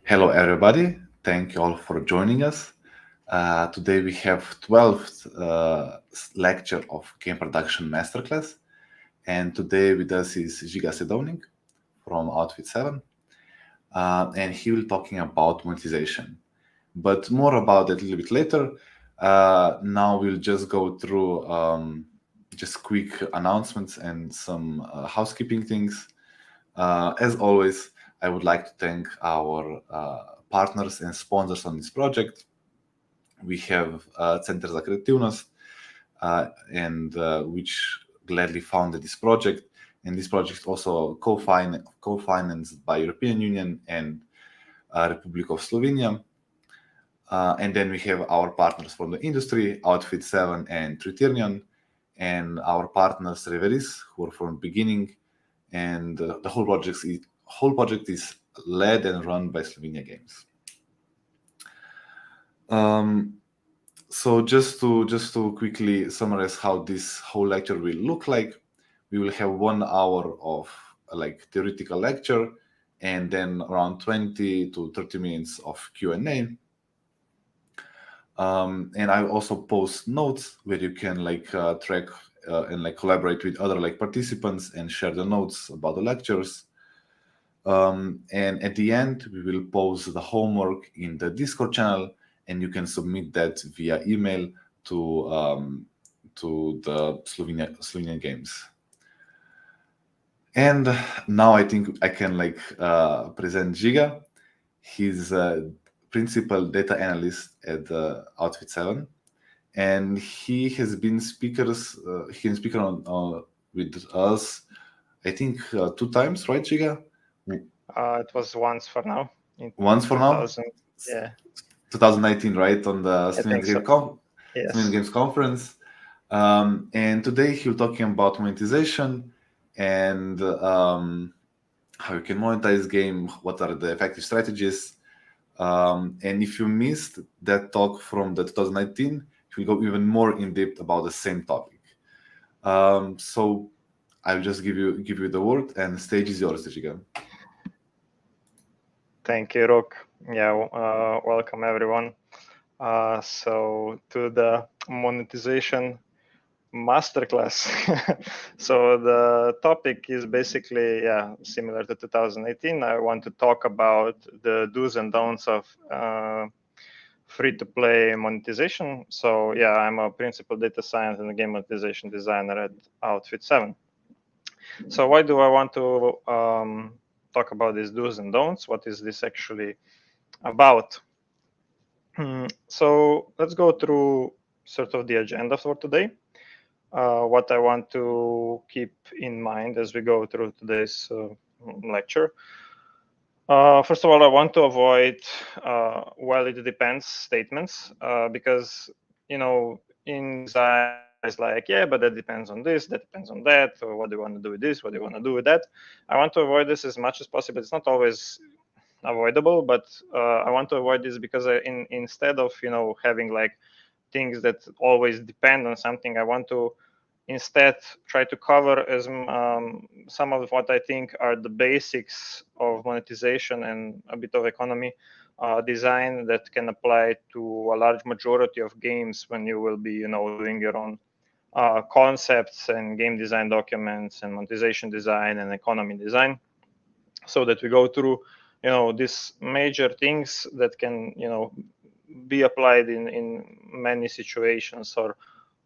Hello, everybody. Thank you all for joining us. Today we have 12th lecture of Game Production Masterclass. And today with us is Žiga Sedovnik from Outfit 7. And he will talking about monetization. But more about that a little bit later. Now we'll just go through just quick announcements and some housekeeping things. As always, I would like to thank our partners and sponsors on this project. We have Center za Kreativnost, which gladly founded this project. And this project is also co-financed by European Union and Republic of Slovenia. And then we have our partners from the industry, Outfit 7 and Tritirnion, and our partners Reveris, who are from the beginning. And the whole project is led and run by Slovenia Games. So just to quickly summarize how this whole lecture will look like, we will have 1 hour of theoretical lecture, and then around 20 to 30 minutes of Q&A. And I also post notes where you can track and collaborate with other participants and share the notes about the lectures. And at the end, we will post the homework in the Discord channel, and you can submit that via email to the Slovenian Games. And now I think I can present Žiga. He's a principal data analyst at Outfit 7, and he has been speaker on with us, I think 2 times, right, Žiga? It was once for now. Once for now? Yeah. 2019, right, on the Slovenian Games Conference. And today he'll talking about monetization and how you can monetize game, what are the effective strategies. And if you missed that talk from the 2019, he'll go even more in depth about the same topic. So I'll just give you the word, and the stage is yours, Žiga. Thank you, Rok. Yeah, welcome everyone. So to the monetization masterclass. So the topic is basically similar to 2018. I want to talk about the do's and don'ts of free-to-play monetization. So I'm a principal data science and a game monetization designer at Outfit 7. So why do I want to talk about these do's and don'ts? What is this actually about? So let's go through sort of the agenda for today. What I want to keep in mind as we go through today's lecture. First of all, I want to avoid well, it depends statements because in design it's like, but that depends on this, that depends on that, or what do you want to do with this, what do you want to do with that. I want to avoid this as much as possible. It's not always avoidable, but I want to avoid this because instead of having things that always depend on something, I want to instead try to cover as some of what I think are the basics of monetization and a bit of economy design that can apply to a large majority of games when you will be doing your own concepts and game design documents and monetization design and economy design, so that we go through these major things that can be applied in many situations, or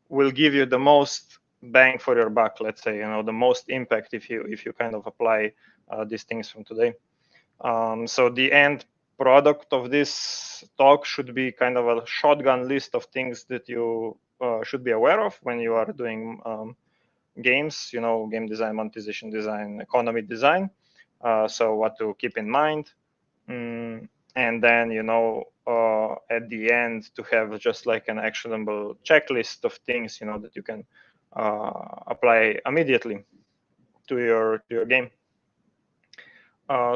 will give you the most bang for your buck, let's say, the most impact if you kind of apply these things from today. So the end product of this talk should be kind of a shotgun list of things that you should be aware of when you are doing games, game design, monetization design, economy design. So what to keep in mind. And then, at the end, to have just like an actionable checklist of things, that you can apply immediately to your game.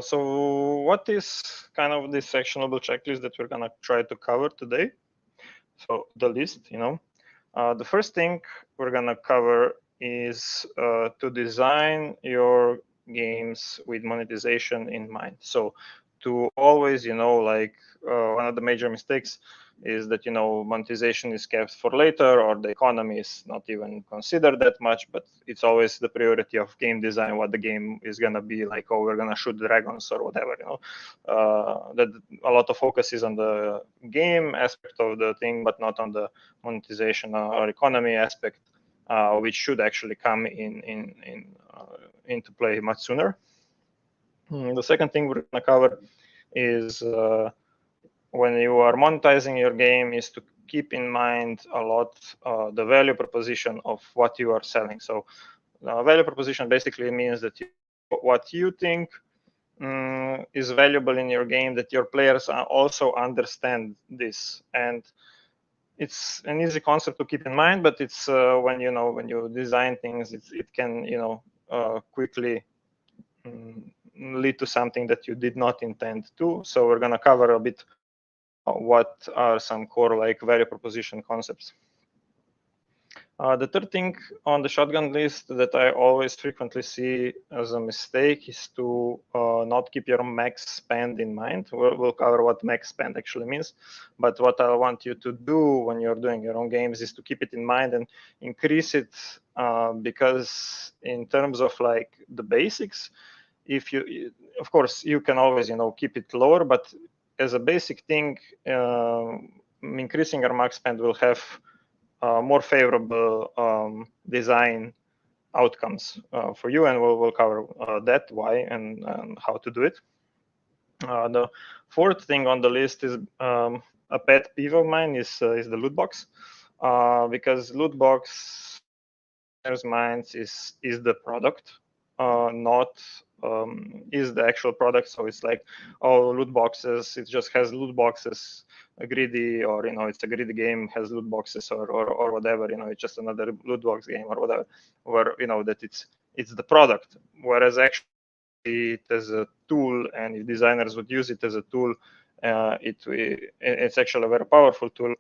So what is kind of this actionable checklist that we're gonna try to cover today? So the list, the first thing we're gonna cover is to design your games with monetization in mind. So to always, like one of the major mistakes is that, monetization is kept for later, or the economy is not even considered that much, but it's always the priority of game design, what the game is going to be like. Oh, we're going to shoot dragons or whatever, that a lot of focus is on the game aspect of the thing, but not on the monetization or economy aspect, which should actually come into play much sooner. The second thing we're going to cover is when you are monetizing your game, is to keep in mind a lot the value proposition of what you are selling. So value proposition basically means that what you think is valuable in your game, that your players also understand this. And it's an easy concept to keep in mind, but it's when you design things, it can quickly lead to something that you did not intend to. So we're going to cover a bit what are some core value proposition concepts. The third thing on the shotgun list that I always frequently see as a mistake is to not keep your max spend in mind. We'll cover what max spend actually means, but what I want you to do when you're doing your own games is to keep it in mind and increase it, because in terms of the basics, of course you can always keep it lower, but as a basic thing, increasing your max spend will have more favorable design outcomes for you, and we'll cover that, why and how to do it. The fourth thing on the list is a pet peeve of mine is the loot box, because loot box in their minds is the product, not is the actual product. So it's like, oh, loot boxes, it just has loot boxes, greedy, or it's a greedy game, has loot boxes, or whatever, it's just another loot box game or whatever, where that it's the product, whereas actually it as a tool, and if designers would use it as a tool, it's actually a very powerful tool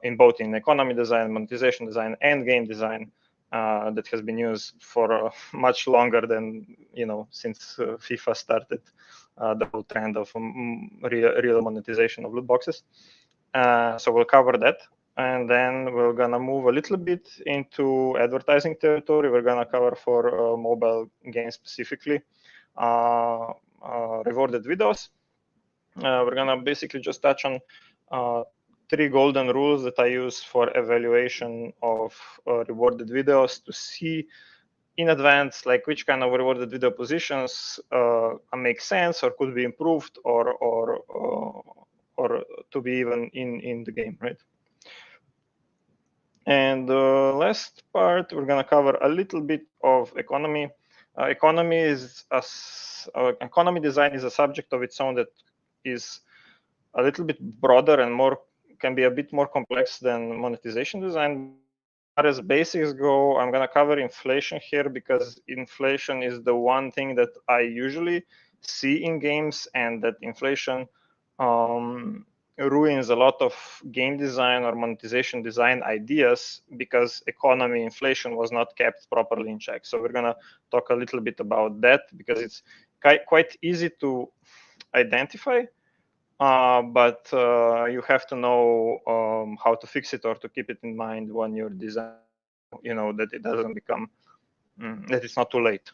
in both economy design, monetization design, and game design, that has been used for much longer than since FIFA started the whole trend of real monetization of loot boxes. So we'll cover that, and then we're gonna move a little bit into advertising territory. We're gonna cover for mobile games specifically rewarded videos. We're gonna basically just touch on 3 golden rules that I use for evaluation of rewarded videos to see in advance which kind of rewarded video positions make sense or could be improved, or to be even in the game, right? And the last part, we're going to cover a little bit of economy. Economy design is a subject of its own that is a little bit broader and can be a bit more complex than monetization design. As far as basics go, I'm going to cover inflation here, because inflation is the one thing that I usually see in games, and that inflation ruins a lot of game design or monetization design ideas, because economy inflation was not kept properly in check. So we're going to talk a little bit about that, because it's quite easy to identify, but you have to know how to fix it, or to keep it in mind when you're designing, that it doesn't become, that it's not too late,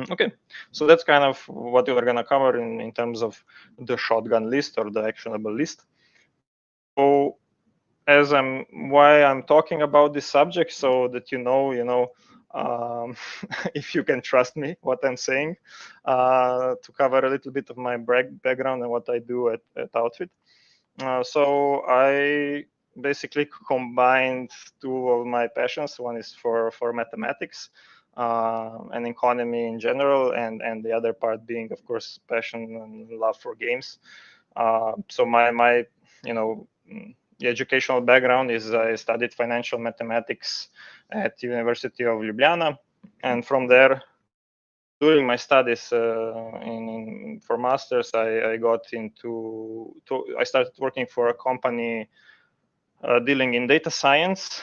Okay, so that's kind of what we're going to cover in terms of the shotgun list, or the actionable list. So why I'm talking about this subject, so that if you can trust me what I'm saying, to cover a little bit of my background and what I do at Outfit. So I basically combined 2 of my passions. One is for mathematics and economy in general, and the other part being, of course, passion and love for games. So my the educational background is I studied financial mathematics at University of Ljubljana, and from there, during my studies for masters, I got I started working for a company dealing in data science.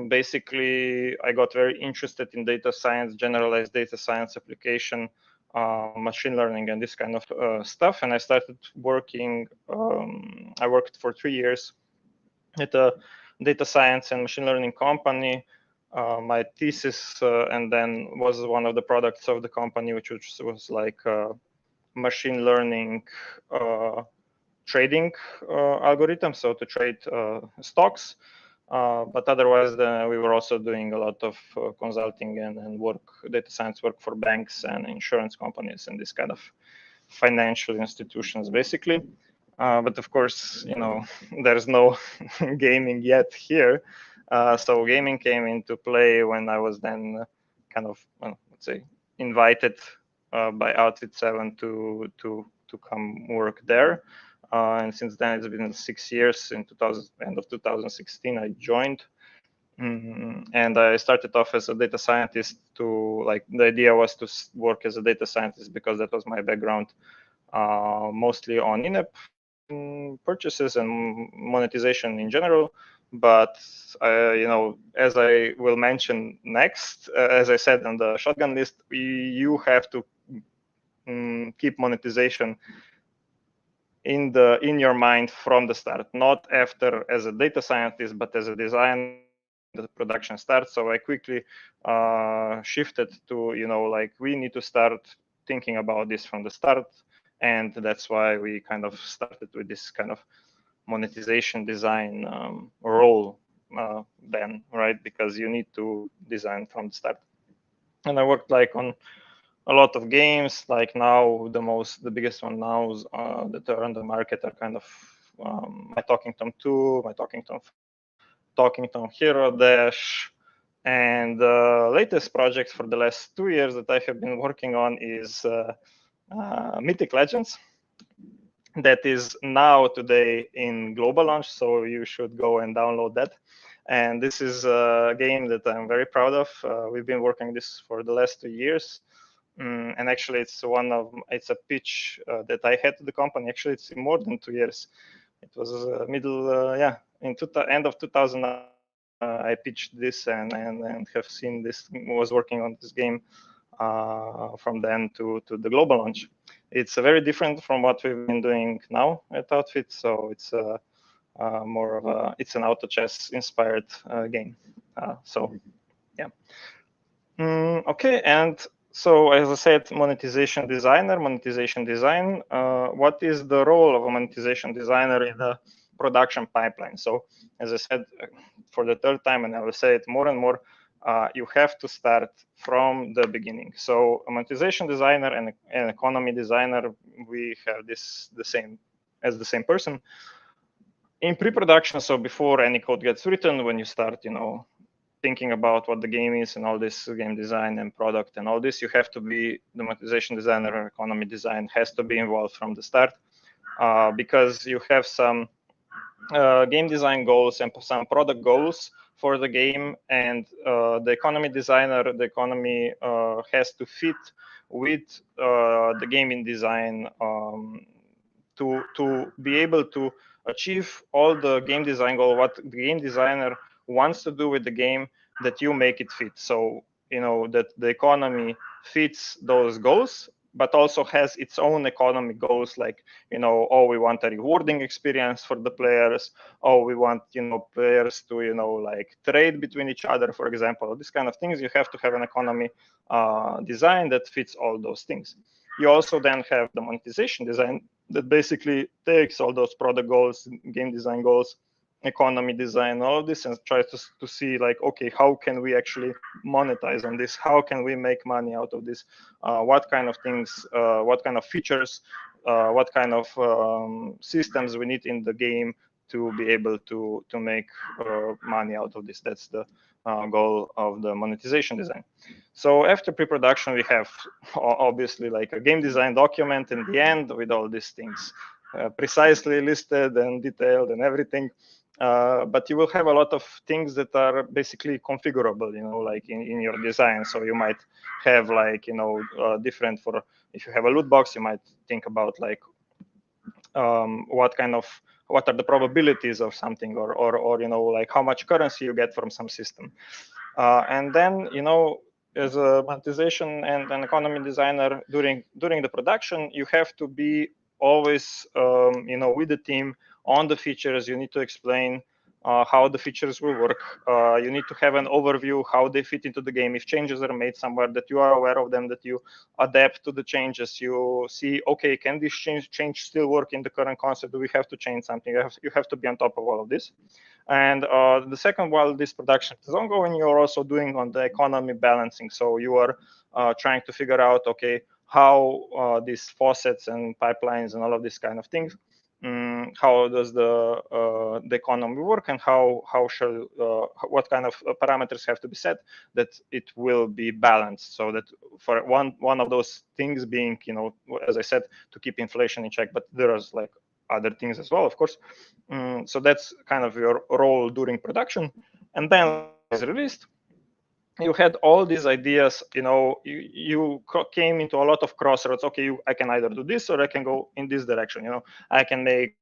Basically, I got very interested in data science, generalized data science application machine learning and this kind of stuff. And I started working. I worked for 3 years at a data science and machine learning company. My thesis and then was one of the products of the company, which was like machine learning trading algorithm, so to trade stocks. But otherwise, we were also doing a lot of consulting and work, data science work for banks and insurance companies and this kind of financial institutions, basically. But of course, there's no gaming yet here. So gaming came into play when I was then kind of, let's say, invited by Outfit 7 to come work there. And since then, it's been 6 years. In end of 2016, I joined. And I started off as a data scientist the idea was to work as a data scientist because that was my background, mostly on in-app purchases and monetization in general. But as I will mention next, as I said on the shotgun list, you have to keep monetization in your mind from the start, not after as a data scientist, but as a designer. The production starts. So I quickly shifted to we need to start thinking about this from the start, and that's why we kind of started with this kind of monetization design role then, right? Because you need to design from the start. And I worked on a lot of games. Like now, the biggest one now that are on the market are kind of My Talking Tom 2, My Talking Tom Hero Dash, and the latest project for the last 2 years that I have been working on is Mythic Legends. That is now today in global launch, so you should go and download that. And this is a game that I'm very proud of. We've been working this for the last 2 years. And actually, it's a pitch that I had to the company. Actually, it's more than 2 years. It was end of 2000. I pitched this and have seen this. Was working on this game from then to the global launch. It's very different from what we've been doing now at Outfit. So it's more of it's an auto chess inspired game. Okay, and so as I said, monetization designer, monetization design. What is the role of a monetization designer in the production pipeline? So as I said, for the third time, and I will say it more and more, you have to start from the beginning. So a monetization designer and an economy designer, we have the same person. In pre-production, so before any code gets written, when you start, thinking about what the game is and all this game design and product and all this, you have to be the monetization designer or economy design has to be involved from the start, because you have some game design goals and some product goals for the game, and the economy designer, the economy has to fit with the gaming design to be able to achieve all the game design goal, what the game designer wants to do with the game, that you make it fit. So that the economy fits those goals, but also has its own economic goals, like we want a rewarding experience for the players, we want players to like trade between each other, for example. These kind of things, you have to have an economy design that fits all those things. You also then have the monetization design that basically takes all those product goals, game design goals, economy design, all of this, and tries to see like, okay, how can we actually monetize on this? How can we make money out of this? What kind of things, what kind of features, what kind of systems we need in the game to be able to make money out of this. That's the goal of the monetization design. So after pre-production, we have obviously like a game design document in the end with all these things precisely listed and detailed and everything. But you will have a lot of things that are basically configurable, like in your design. So you might have like, different for, if you have a loot box, you might think about like what are the probabilities of something, or like how much currency you get from some system. And then, as a monetization and an economy designer during the production, you have to be always with the team on the features. You need to explain how the features will work. You need to have an overview how they fit into the game. If changes are made somewhere, that you are aware of them, that you adapt to the changes. You see, okay, can this change still work in the current concept? Do we have to change something? You have to be on top of all of this. And the second, while this production is ongoing, you're also doing on the economy balancing. So you are trying to figure out, okay, how these faucets and pipelines and all of these kind of things, how does the economy work, and what kind of parameters have to be set that it will be balanced. So that for one of those things being, as I said, to keep inflation in check, but there is like other things as well, of course. So that's kind of your role during production. And then it's released, you had all these ideas, you came into a lot of crossroads. Okay, I can either do this or I can go in this direction. I can make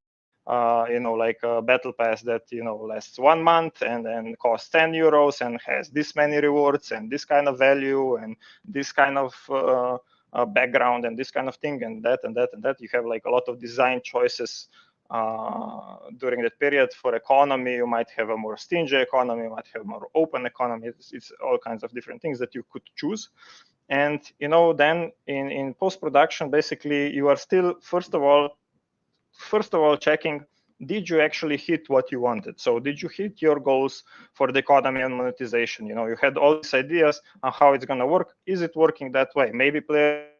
like a battle pass that lasts 1 month and then costs 10 euros and has this many rewards and this kind of value and this kind of background and this kind of thing and that and that and that. You have like a lot of design choices during that period. For economy, you might have a more stingy economy, you might have more open economy. It's all kinds of different things that you could choose. And then in post-production, basically you are still first of all checking, did you actually hit what you wanted? So did you hit your goals for the economy and monetization? You had all these ideas on how it's going to work. Is it working that way? Maybe players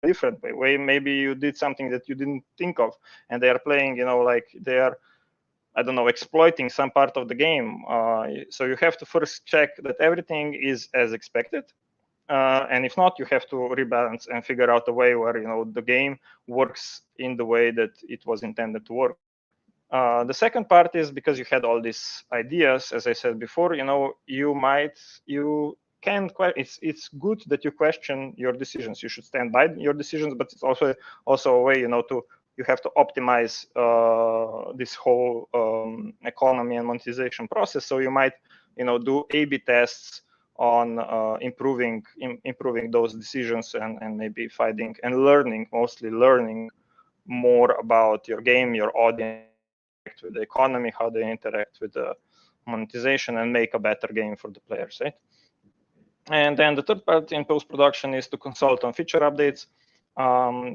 different way. Maybe you did something that you didn't think of, and they are playing, like they are, I don't know, exploiting some part of the game. So you have to first check that everything is as expected. And if not, you have to rebalance and figure out a way where the game works in the way that it was intended to work. The second part is, because you had all these ideas, as I said before, it's good that you question your decisions. You should stand by your decisions, but it's also a way you have to optimize this whole economy and monetization process. So you might do A/B tests on improving those decisions and maybe finding and mostly learning more about your game, your audience, with the economy, how they interact with the monetization, and make a better game for the players, right? And then the third part in post-production is to consult on feature updates.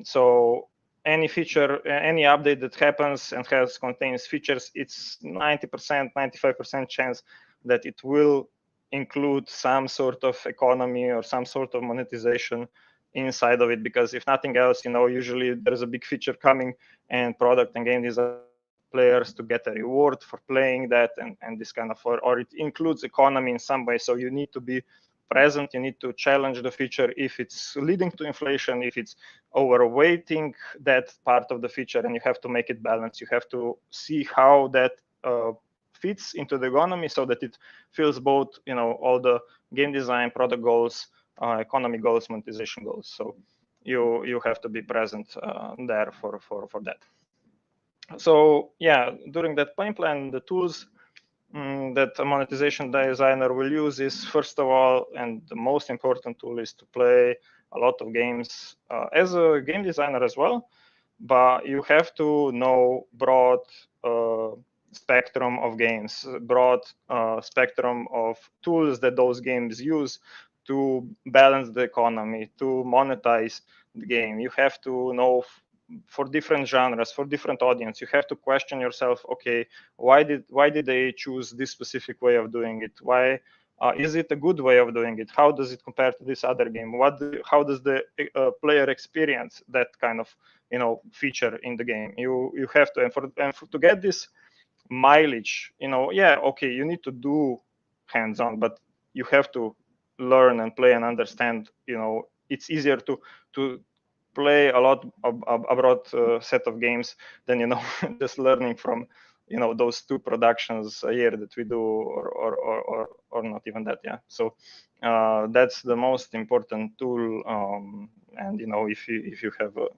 So any feature, any update that happens and contains features, it's 90%, 95% chance that it will include some sort of economy or some sort of monetization inside of it. Because if nothing else, usually there's a big feature coming, and product and game design players to get a reward for playing that, and this kind of, or it includes economy in some way. So you need to be present. You need to challenge the feature if it's leading to inflation, if it's overweighting that part of the feature, and you have to make it balanced. You have to see how that fits into the economy so that it fills both, all the game design, product goals, economy goals, monetization goals. So you have to be present there for that. So yeah, during that plan, the tools that a monetization designer will use is, first of all, and the most important tool, is to play a lot of games as a game designer as well. But you have to know broad spectrum of games, broad spectrum of tools that those games use to balance the economy, to monetize the game. You have to know for different genres, for different audience. You have to question yourself, okay, why did they choose this specific way of doing it? Why is it a good way of doing it? How does it compare to this other game? How does the player experience that kind of feature in the game? You have to, and to get this mileage, okay, you need to do hands-on, but you have to learn and play and understand. It's easier to play a broad set of games than just learning from those 2 productions a year that we do, or not even that. Yeah, so that's the most important tool. And if you have a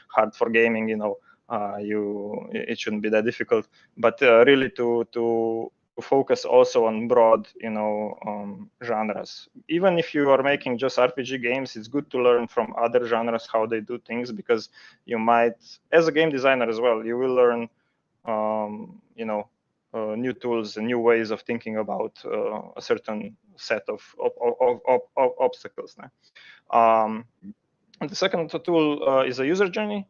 heart for gaming, it shouldn't be that difficult. But really to focus also on broad, genres. Even if you are making just RPG games, it's good to learn from other genres how they do things, because you might, as a game designer as well, you will learn, new tools and new ways of thinking about a certain set of obstacles. And the second tool is a user journey.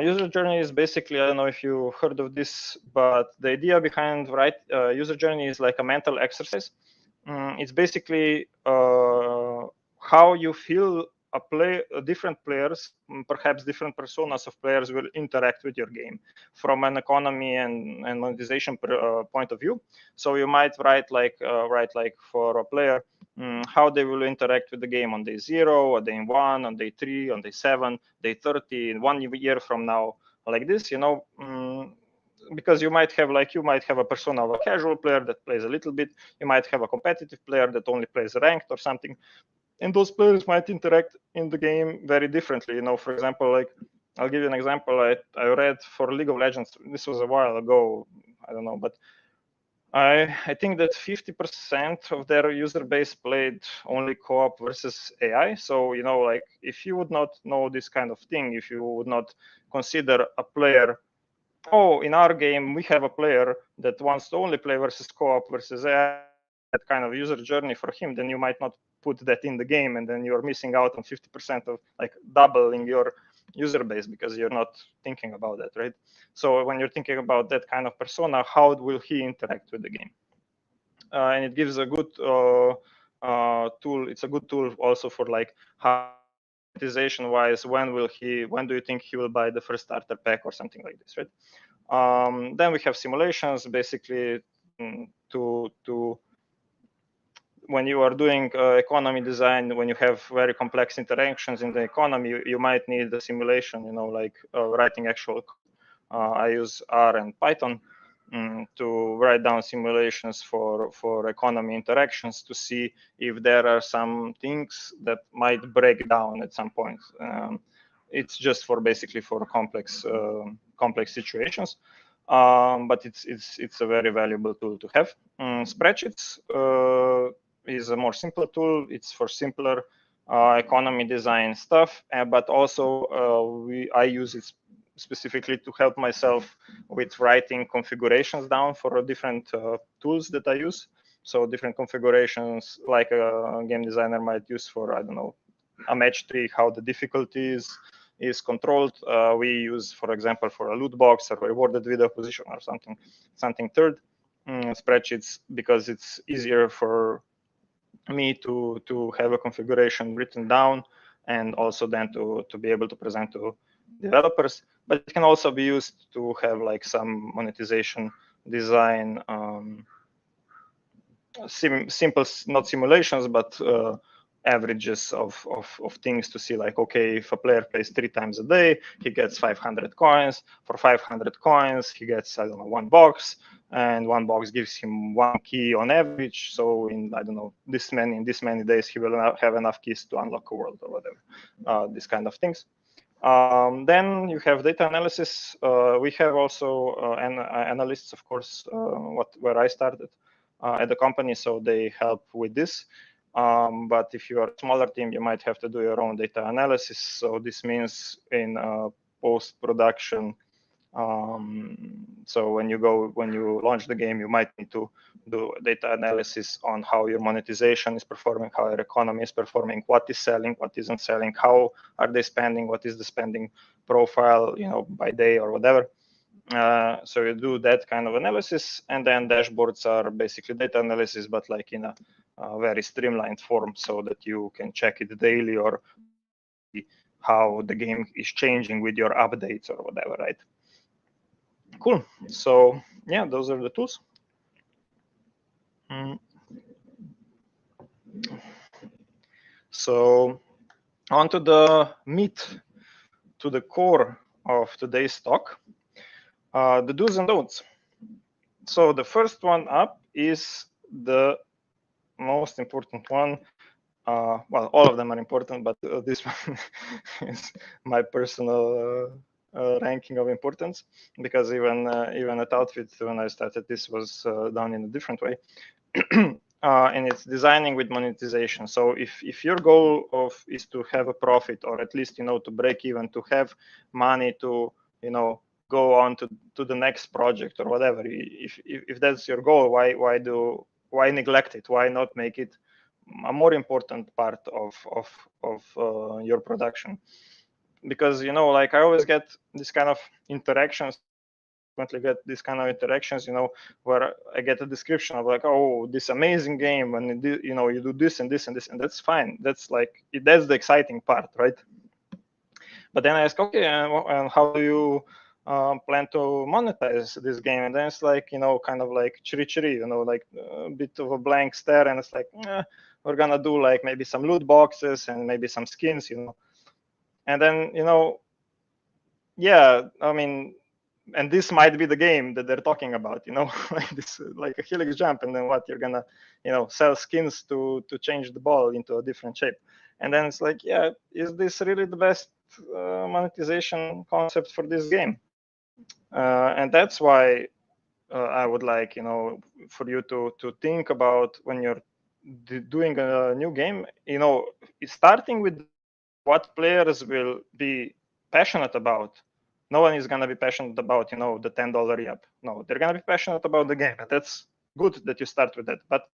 User journey is basically, I don't know if you heard of this, but the idea behind user journey is like a mental exercise. It's basically how you feel different players, perhaps different personas of players, will interact with your game from an economy and monetization point of view. So you might write like for a player, how they will interact with the game on day 0, on day 1, on day 3, on day 7, day 30, in 1 year from now, like this, because you might have a persona of a casual player that plays a little bit. You might have a competitive player that only plays ranked or something, and those players might interact in the game very differently. For example, like I'll give you an example. I read for League of Legends. This was a while ago. I don't know, but I think that 50% of their user base played only co-op versus AI. So, like if you would not know this kind of thing, if you would not consider a player, oh, in our game, we have a player that wants to only play versus co-op versus AI, that kind of user journey for him, then you might not put that in the game, and then you're missing out on 50% of like doubling your user base because you're not thinking about that, right? So when you're thinking about that kind of persona, how will he interact with the game? And it gives a good tool. It's a good tool also for like how monetization wise, when do you think he will buy the first starter pack or something like this, right? Then we have simulations, basically to when you are doing economy design, when you have very complex interactions in the economy, you might need a simulation, like writing actual code. I use R and Python to write down simulations for economy interactions to see if there are some things that might break down at some point. It's just basically for complex situations, but it's a very valuable tool to have. Spreadsheets is a more simple tool. It's for simpler economy design stuff, but also I use it specifically to help myself with writing configurations down for different tools that I use. So different configurations, like a game designer might use for, I don't know, a match tree, how the difficulty is controlled. We use, for example, for a loot box or rewarded video position or something third. Spreadsheets, because it's easier for me to have a configuration written down, and also then to be able to present to developers. But it can also be used to have like some monetization design, simple, not simulations, but averages of things to see, like, okay, if a player plays 3 times a day, he gets 500 coins. For 500 coins, he gets, I don't know, 1 box, and 1 box gives him 1 key on average. So in, I don't know, this many days, he will have enough keys to unlock a world or whatever, these kind of things. Then you have data analysis. We have also analysts, of course, where I started at the company, so they help with this. But if you are a smaller team, you might have to do your own data analysis. So this means in post-production. So when you launch the game, you might need to do data analysis on how your monetization is performing, how your economy is performing, what is selling, what isn't selling, how are they spending, what is the spending profile, by day or whatever. So you do that kind of analysis, and then dashboards are basically data analysis, but like in a very streamlined form, so that you can check it daily or how the game is changing with your updates or whatever, right? Cool. So yeah, those are the tools. So on to the meat, to the core of today's talk, the do's and don'ts. So the first one up is the most important one. Well, all of them are important, but this one is my personal ranking of importance, because even at Outfit, when I started, this was done in a different way. And it's designing with monetization. So if your goal is to have a profit, or at least to break even, to have money to go on to the next project or whatever, if that's your goal, why neglect it? Why not make it a more important part of your production? Because like I always get this kind of interactions, get these kind of interactions, where I get a description of like, oh, this amazing game, and you do this and this and this, and that's fine. That's that's the exciting part, right? But then I ask, okay, and how do you plan to monetize this game? And then it's like, kind of like chiri, like a bit of a blank stare, and it's like, we're gonna do like maybe some loot boxes and maybe some skins, and then yeah, I mean, and this might be the game that they're talking about, like this, like a Helix jump, and then what, you're gonna, sell skins to change the ball into a different shape. And then it's like, yeah, is this really the best monetization concept for this game? And that's why I would like, for you to think about when you're doing a new game, starting with what players will be passionate about. No one is going to be passionate about, the $10 re-up. No, they're going to be passionate about the game. And that's good that you start with that. But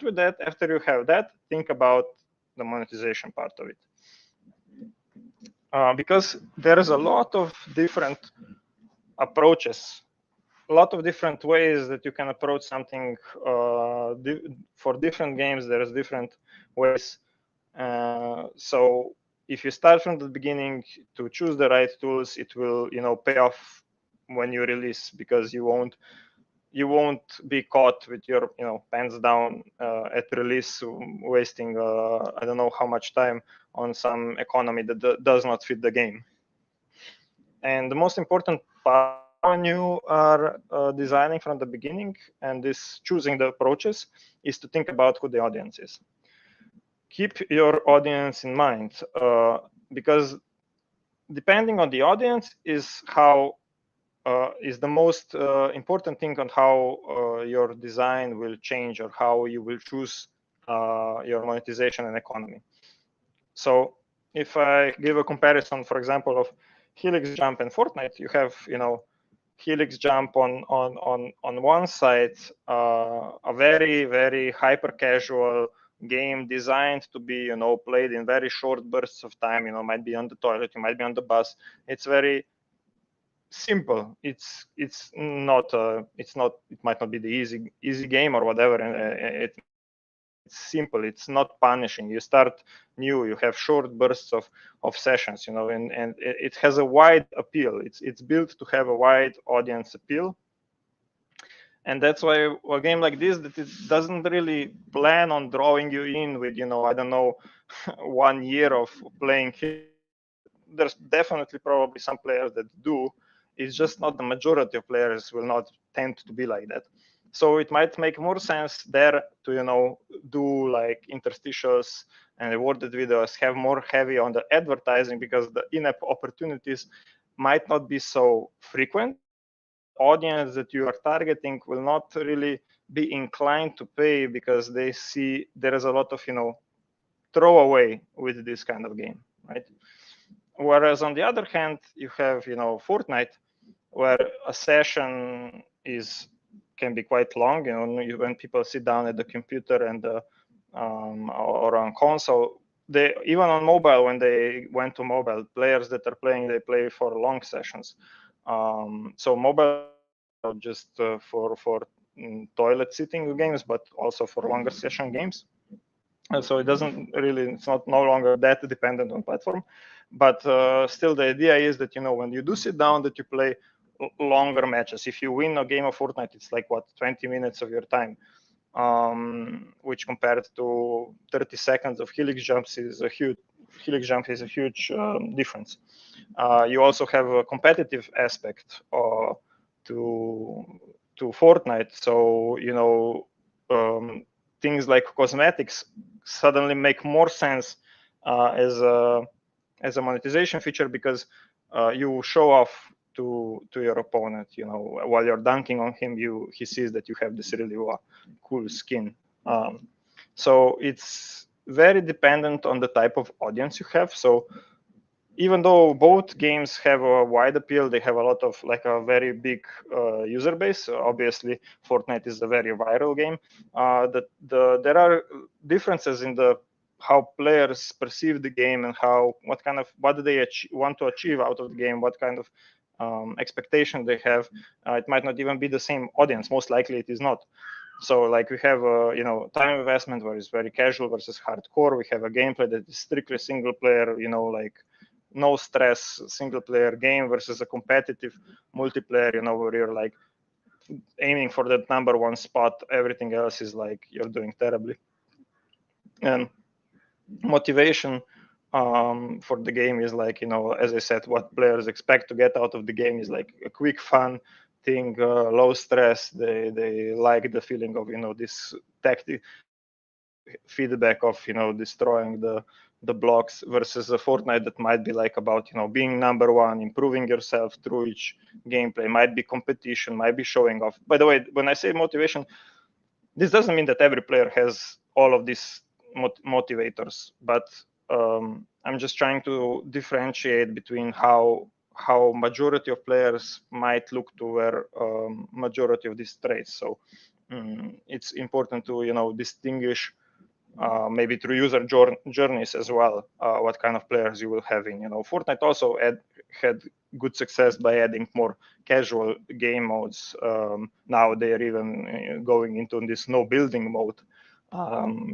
with that, after you have that, think about the monetization part of it. Because there is a lot of different approaches, a lot of different ways that you can approach something. For different games, there's different ways. So if you start from the beginning to choose the right tools, it will pay off when you release, because you won't be caught with your pants down at release, wasting I don't know how much time on some economy that does not fit the game. And the most important part when you are designing from the beginning and this choosing the approaches is to think about who the audience is. Keep your audience in mind, because depending on the audience is how is the most important thing on how your design will change, or how you will choose your monetization and economy. So if I give a comparison, for example, of Helix Jump and Fortnite, you have Helix Jump on one side, a very, very hyper casual game designed to be played in very short bursts of time. Might be on the toilet, you might be on the bus. It's very simple. It might not be the easy game or whatever. It's simple. It's not punishing. You start new. You have short bursts of sessions. And it has a wide appeal. It's built to have a wide audience appeal. And that's why a game like this, that it doesn't really plan on drawing you in with, I don't know, 1 year of playing. There's definitely probably some players that do. It's just not the majority of players will not tend to be like that. So it might make more sense there to, do like interstitials and rewarded videos, have more heavy on the advertising, because the in-app opportunities might not be so frequent. Audience that you are targeting will not really be inclined to pay, because they see there is a lot of throwaway with this kind of game, right? Whereas on the other hand, you have Fortnite, where a session can be quite long. When people sit down at the computer and or on console, they even on mobile, when they went to mobile, players that are playing, they play for long sessions. So mobile just for toilet sitting games, but also for longer session games. And so it's not no longer that dependent on platform. But still, the idea is that when you do sit down, that you play longer matches. If you win a game of Fortnite, it's like 20 minutes of your time, which compared to 30 seconds of Helix jumps is a huge difference. You also have a competitive aspect to Fortnite. So things like cosmetics suddenly make more sense as as a monetization feature because you show off to your opponent. While you're dunking on him, he sees that you have this really cool skin. So it's very dependent on the type of audience you have. So even though both games have a wide appeal, they have a lot of a very big user base. Do Fortnite is a very viral game. There are differences in how players perceive the game and what do they want to achieve out of the game, what kind of expectation they have. It might not even be the same audience. Most likely, it is not. So we have time investment where it's very casual versus hardcore. We have a gameplay that is strictly single player. No stress single player game versus a competitive multiplayer, where you're aiming for that #1 spot. Everything else is you're doing terribly. And motivation for the game is as I said, what players expect to get out of the game is a quick fun thing, low stress. They like the feeling of this tactic feedback of destroying the blocks versus a Fortnite that might be about being #1, improving yourself through each gameplay, might be competition, might be showing off. By the way, when I say motivation, this doesn't mean that every player has all of these motivators, but I'm just trying to differentiate between how majority of players might look to where majority of these traits. So it's important to distinguish maybe through user journeys as well, what kind of players you will have in. Fortnite also had good success by adding more casual game modes. Now they are even going into this no building mode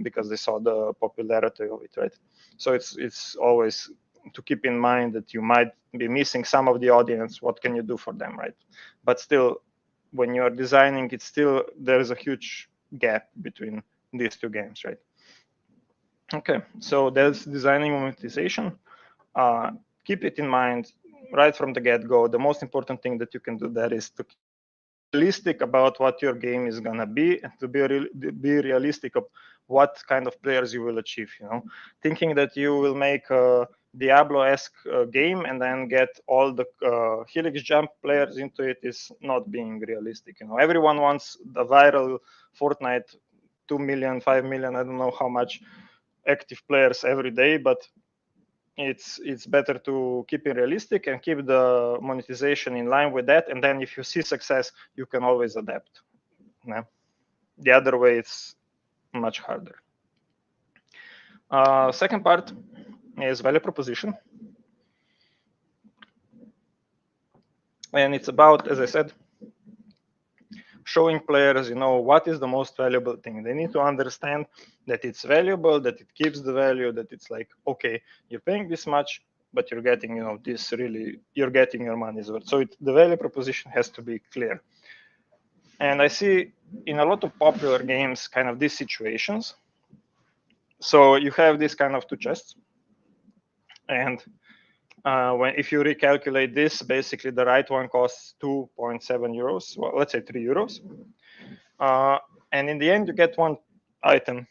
because they saw the popularity of it, right? So it's always to keep in mind that you might be missing some of the audience. What can you do for them, right? But still, when you are designing, there's a huge gap between these two games, right? Okay, so that's designing monetization. Keep it in mind right from the get-go. The most important thing that you can do there is to be realistic about what your game is gonna be, and to be realistic of what kind of players you will achieve. Thinking that you will make a Diablo-esque game and then get all the Helix jump players into it is not being realistic. Everyone wants the viral Fortnite 2 million, 5 million, I don't know how much active players every day, but it's better to keep it realistic and keep the monetization in line with that. And then if you see success, you can always adapt. Yeah. The other way, it's much harder. Second part is value proposition. And it's about, as I said, showing players, what is the most valuable thing. They need to understand that it's valuable, that it keeps the value, that it's okay, you're paying this much, but you're getting, you're getting your money's worth. So the value proposition has to be clear. And I see in a lot of popular games kind of these situations. So you have this kind of two chests. And if you recalculate this, basically the right one costs 2.7 euros. Well, let's say 3 euros. And in the end, you get one item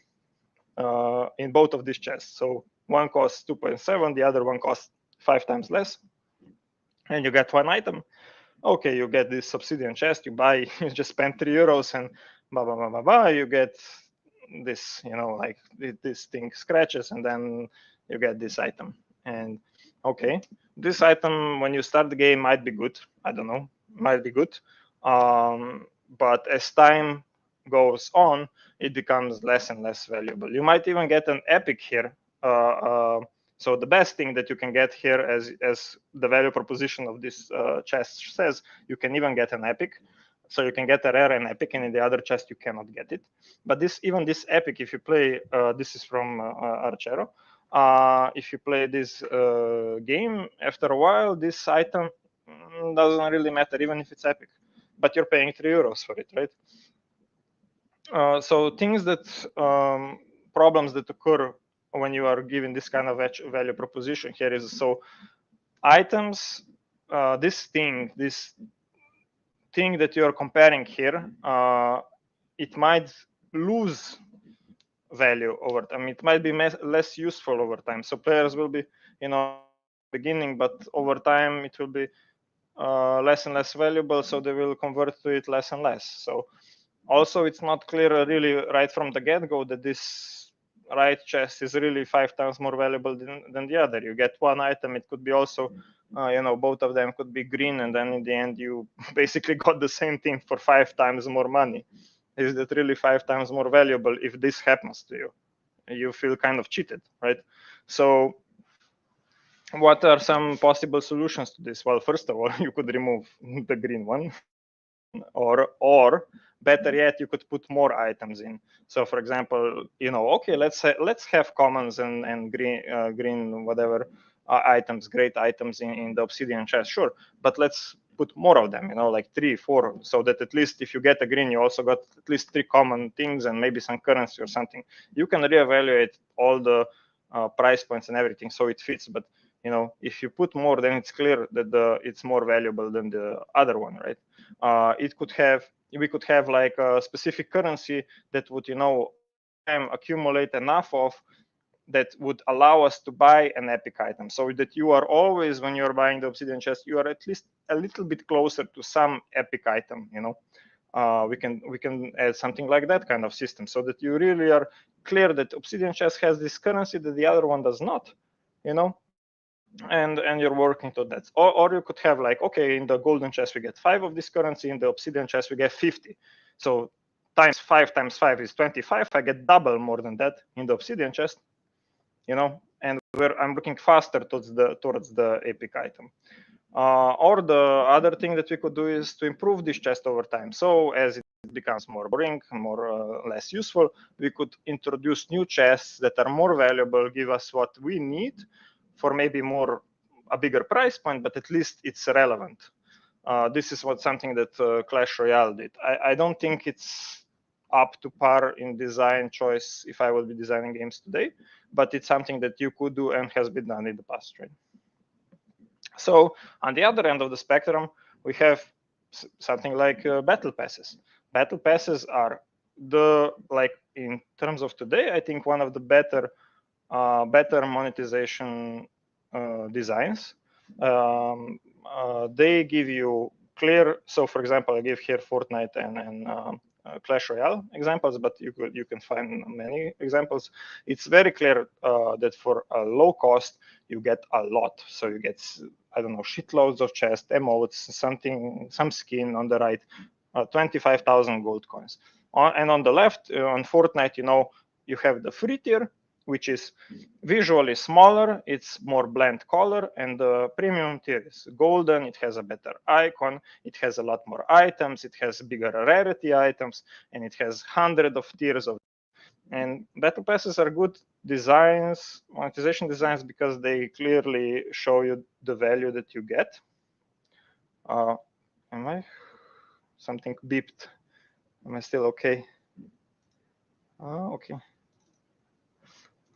in both of these chests. So one costs 2.7, the other one costs 5 times less. And you get one item. Okay, you get this subsidiary chest, you buy, you just spend 3 euros and blah, blah, blah, blah, blah. You get this, this thing scratches, and then you get this item. And okay, this item, when you start the game, might be good. I don't know, might be good. But as time goes on, it becomes less and less valuable. You might even get an epic here. So the best thing that you can get here, as the value proposition of this chest says, you can even get an epic. So you can get a rare and epic, and in the other chest you cannot get it. But even this epic, if you play, this is from Archero. If you play this game, after a while, this item doesn't really matter, even if it's epic. But you're paying 3 euros for it, right? So things that, problems that occur when you are given this kind of value proposition here is, so items, this thing that you are comparing here, it might lose value over time. It might be less useful over time. So players will be, beginning, but over time it will be less and less valuable, so they will convert to it less and less. So also it's not clear really right from the get-go that this right chest is really 5 times more valuable than the other. You get one item, it could be also both of them could be green, and then in the end you basically got the same thing for 5 times more money. Is that really 5 times more valuable? If this happens to you, you feel kind of cheated, right? So what are some possible solutions to this? Well, first of all, you could remove the green one, or better yet, you could put more items in. So, for example, okay, let's have commons and green whatever items, great items in the obsidian chest, sure, but let's put more of them, like 3, 4, so that at least if you get a green, you also got at least 3 common things and maybe some currency or something. You can reevaluate all the price points and everything so it fits, but if you put more, then it's clear that it's more valuable than the other one, right? We could have like a specific currency that would accumulate enough of that would allow us to buy an epic item, so that you are always, when you're buying the obsidian chest, you are at least a little bit closer to some epic item. We can add something like that kind of system, so that you really are clear that obsidian chest has this currency that the other one does not, and you're working to that. Or you could have like, okay, in the golden chest we get 5 of this currency, in the obsidian chest we get 50, so times 5 times 5 is 25. I get double more than that in the obsidian chest, and where I'm looking faster towards the epic item. Or the other thing that we could do is to improve this chest over time. So as it becomes more boring, more less useful, we could introduce new chests that are more valuable, give us what we need for maybe a bigger price point, but at least it's relevant. This is something that Clash Royale did. I don't think it's up to par in design choice if I will be designing games today, but it's something that you could do and has been done in the past, right? So on the other end of the spectrum, we have something like battle passes. Battle passes are in terms of today, I think one of the better monetization designs. They give you clear. So, for example, I give here Fortnite and Clash Royale examples, but you can find many examples. It's very clear that for a low cost you get a lot. So you get, I don't know, shitloads of chest, emotes, some skin on the right, 25,000 gold coins. And on the left, on Fortnite, you have the free tier, which is visually smaller, it's more bland color, and the premium tier is golden. It has a better icon, it has a lot more items, it has bigger rarity items, and it has hundreds of tiers of. And battle passes are good designs, monetization designs, because they clearly show you the value that you get. Something beeped? Am I still okay? Okay.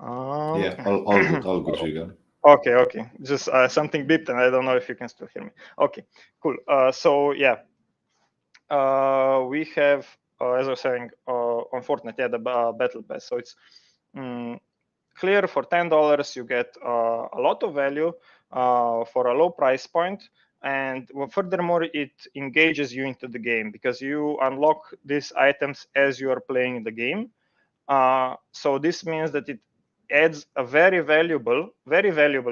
Yeah, all good, Žiga. Okay. Just something beeped, and I don't know if you can still hear me. Okay, cool. So yeah, we have, as I was saying, on Fortnite, the Battle Pass. So it's clear, for $10 you get a lot of value for a low price point. And furthermore, it engages you into the game because you unlock these items as you are playing the game. So this means that it adds a very valuable,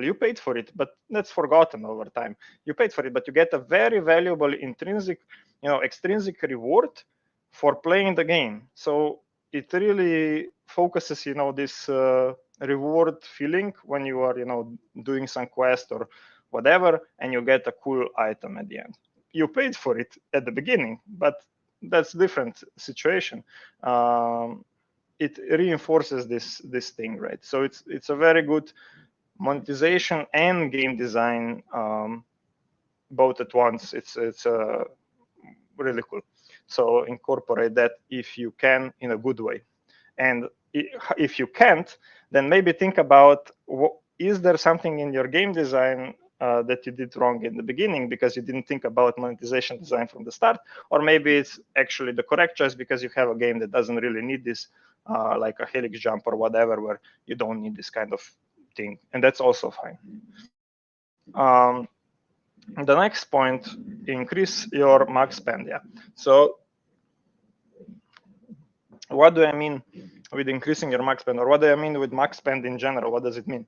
you paid for it, but that's forgotten over time. You paid for it, but you get a very valuable extrinsic reward for playing the game. So it really focuses, this reward feeling when you are, doing some quest or whatever, and you get a cool item at the end. You paid for it at the beginning, but that's different situation. It reinforces this thing, right? So it's a very good monetization and game design both at once. It's really cool. So incorporate that if you can in a good way. And if you can't, then maybe think about, is there something in your game design that you did wrong in the beginning because you didn't think about monetization design from the start? Or maybe it's actually the correct choice because you have a game that doesn't really need this, like a Helix jump or whatever, where you don't need this kind of thing. And that's also fine. The next point, increase your max spend. Yeah. So what do I mean with increasing your max spend, or what do I mean with max spend in general? What does it mean?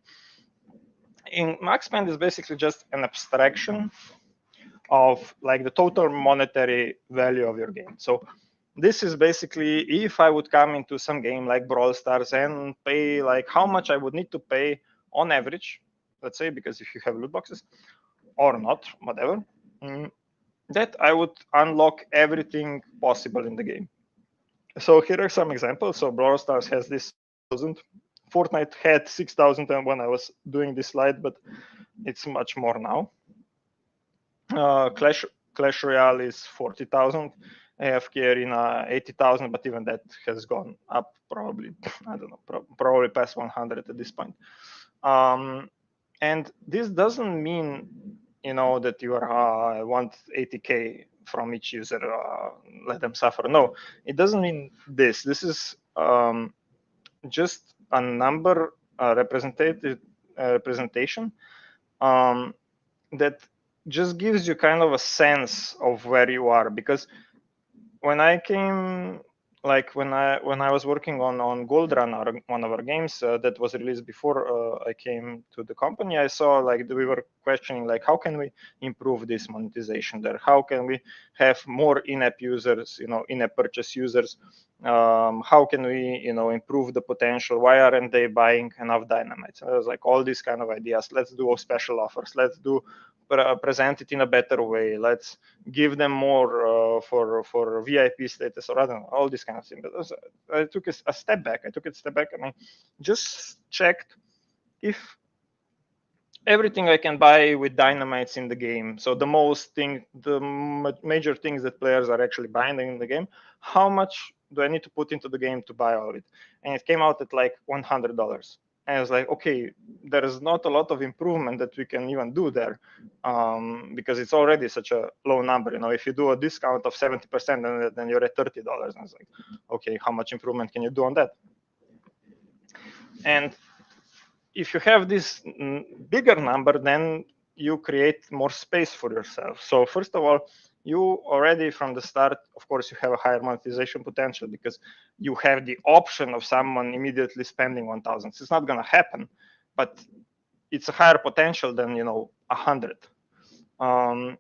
In max spend is basically just an abstraction of like the total monetary value of your game. So this is basically if I would come into some game like Brawl Stars and pay like how much I would need to pay on average, let's say, because if you have loot boxes or not, whatever, that I would unlock everything possible in the game. So here are some examples. So Brawl Stars has this 1,000. Fortnite had 6,000 when I was doing this slide, but it's much more now. Clash Royale is 40,000. AFK Arena 80,000, but even that has gone up probably, I don't know, probably past 100 at this point. And this doesn't mean, that you are want 80K from each user, let them suffer. No, it doesn't mean this. This is just a number representation that just gives you kind of a sense of where you are. Because when I came, like when I was working on Gold Run, one of our games that was released before I came to the company, I saw like we were questioning like how can we improve this monetization there? How can we have more in-app users, in-app purchase users? How can we, improve the potential? Why aren't they buying enough dynamites? And I was like all these kind of ideas. Let's do special offers. Let's present it in a better way. Let's give them more for VIP status, or I don't know, all these kind of things. But I took a step back. And I just checked if everything I can buy with dynamites in the game. So the major things that players are actually buying in the game, how much do I need to put into the game to buy all of it? And it came out at like $100. And I was like, okay, there is not a lot of improvement that we can even do there, because it's already such a low number. If you do a discount of 70%, then you're at $30. And I was like, okay, how much improvement can you do on that? And if you have this bigger number, then you create more space for yourself. So first of all, you already from the start, of course, you have a higher monetization potential because you have the option of someone immediately spending 1,000. It's not going to happen, but it's a higher potential than 100.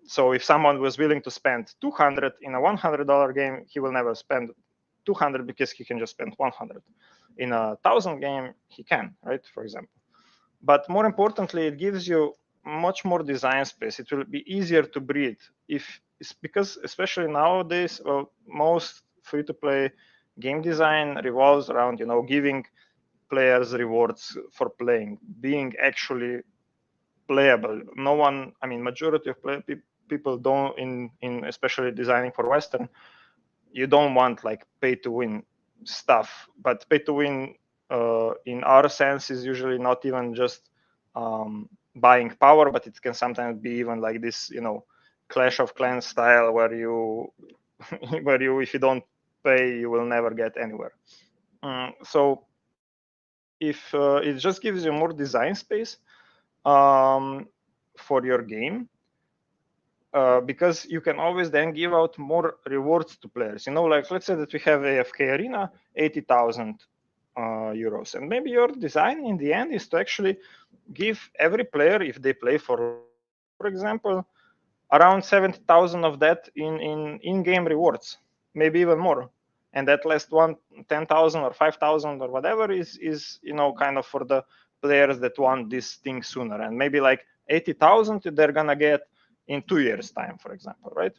So if someone was willing to spend 200 in a $100 game, he will never spend 200 because he can just spend 100. In a 1,000 game, he can, right? For example. But more importantly, it gives you much more design space. It will be easier to breathe because especially nowadays, most free-to-play game design revolves around giving players rewards for playing, being actually playable. No one, majority of people don't in especially designing for Western, you don't want like pay to win stuff. But pay to win in our sense is usually not even just buying power, but it can sometimes be even like this, Clash of Clans style where you if you don't pay, you will never get anywhere. So if it just gives you more design space for your game, because you can always then give out more rewards to players. Like let's say that we have AFK Arena, 80,000 euros, and maybe your design in the end is to actually give every player, if they play for example, around 70,000 of that in-game rewards, maybe even more. And that last one, 10,000 or 5,000 or whatever is kind of for the players that want this thing sooner. And maybe like 80,000 they're gonna get in 2 years' time, for example, right?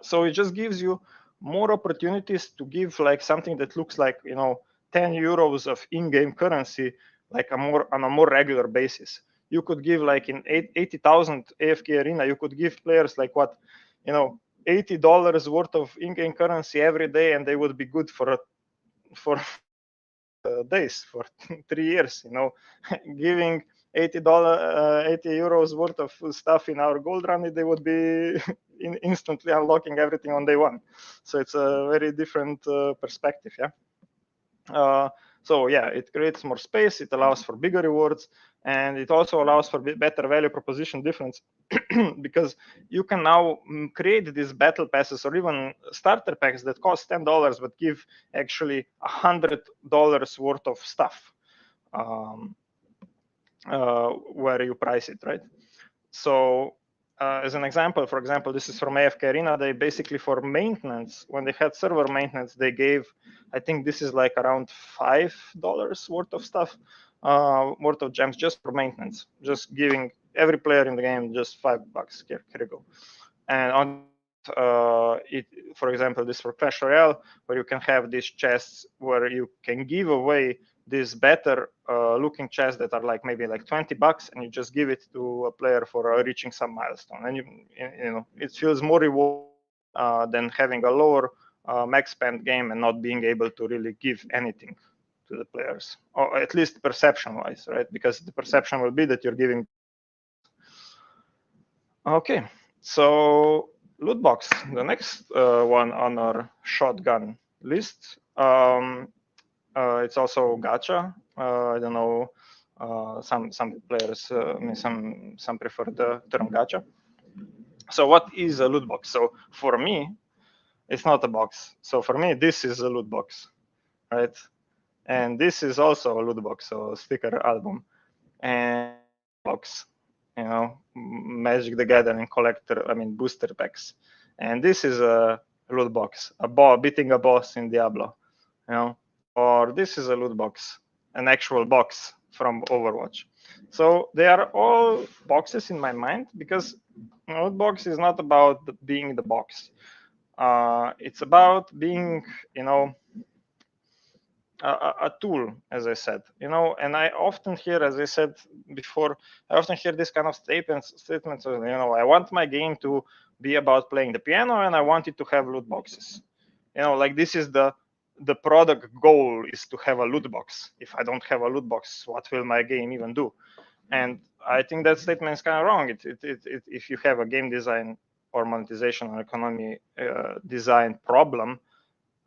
So it just gives you more opportunities to give like something that looks like 10 euros of in-game currency, like on a more regular basis. You could give like in 80,000 AFK Arena, you could give players like what, $80 worth of in-game currency every day, and they would be good for days, for 3 years. Giving $80, 80 euros worth of stuff in our Gold Run, they would be instantly unlocking everything on day one. So it's a very different perspective, yeah. So yeah, it creates more space, it allows for bigger rewards, And it also allows for better value proposition difference because you can now create these battle passes or even starter packs that cost $10 but give actually $100 worth of stuff where you price it, right? So as an example, for example, this is from AFK Arena. They basically, for maintenance, when they had server maintenance, they gave, I think this is like around $5 worth of stuff, worth of gems just for maintenance, just giving every player in the game just $5. Here you go. And on for example, this for Clash Royale, where you can have these chests where you can give away these better looking chests that are like maybe like $20, and you just give it to a player for reaching some milestone. And you know, it feels more rewarding than having a lower max spend game and not being able to really give anything to the players, or at least perception-wise, right? Because the perception will be that you're giving. Okay, so loot box, the next one on our shotgun list. It's also gacha. I don't know. Some players, some prefer the term gacha. So what is a loot box? So for me, it's not a box. So for me, this is a loot box, right? And this is also a loot box, so sticker album, and box, you know, Magic the Gathering collector, booster packs. And this is a loot box, beating a boss in Diablo, you know, or this is a loot box, an actual box from Overwatch. So they are all boxes in my mind because loot box is not about being the box. It's about being, you know, a tool, as I said, you know. And I often hear, as I said before, I often hear this kind of statements, you know, I want my game to be about playing the piano and I want it to have loot boxes. You know, like this is the product goal is to have a loot box. If I don't have a loot box, what will my game even do? And I think that statement is kind of wrong. If you have a game design or monetization or economy design problem,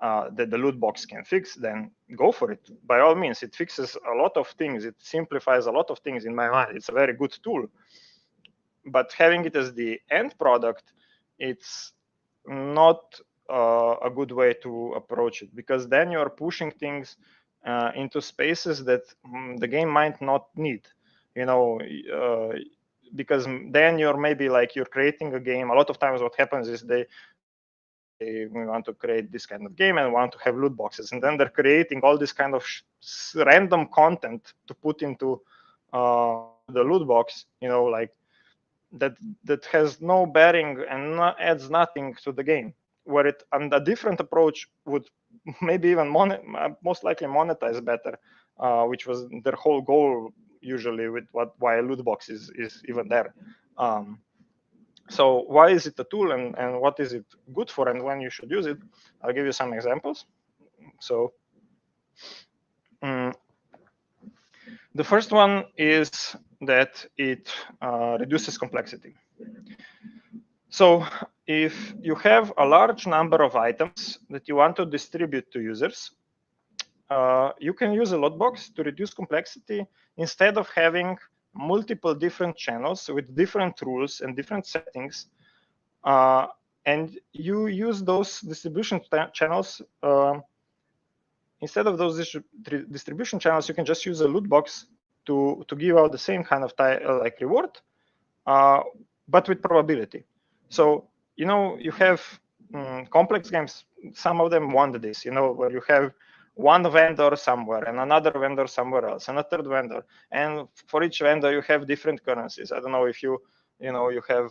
that the loot box can fix, then go for it. By all means, it fixes a lot of things. It simplifies a lot of things in my mind. It's a very good tool. But having it as the end product, it's not a good way to approach it, because then you're pushing things into spaces that the game might not need, you know, because then you're maybe like you're creating a game. A lot of times what happens is we want to create this kind of game and want to have loot boxes, and then they're creating all this kind of random content to put into the loot box, you know, like that has no bearing and adds nothing to the game. Where and a different approach would maybe even most likely monetize better, which was their whole goal usually with why a loot box is even there. So why is it a tool, and what is it good for, and when you should use it? I'll give you some examples. So the first one is that it reduces complexity. So if you have a large number of items that you want to distribute to users, you can use a loot box to reduce complexity instead of having multiple different channels with different rules and different settings. And you use those distribution channels. Instead of those distribution channels, you can just use a loot box to give out the same kind of like reward, but with probability. So, you know, you have complex games. Some of them want this, you know, where you have one vendor somewhere and another vendor somewhere else and a third vendor. And for each vendor, you have different currencies. I don't know if you know, you have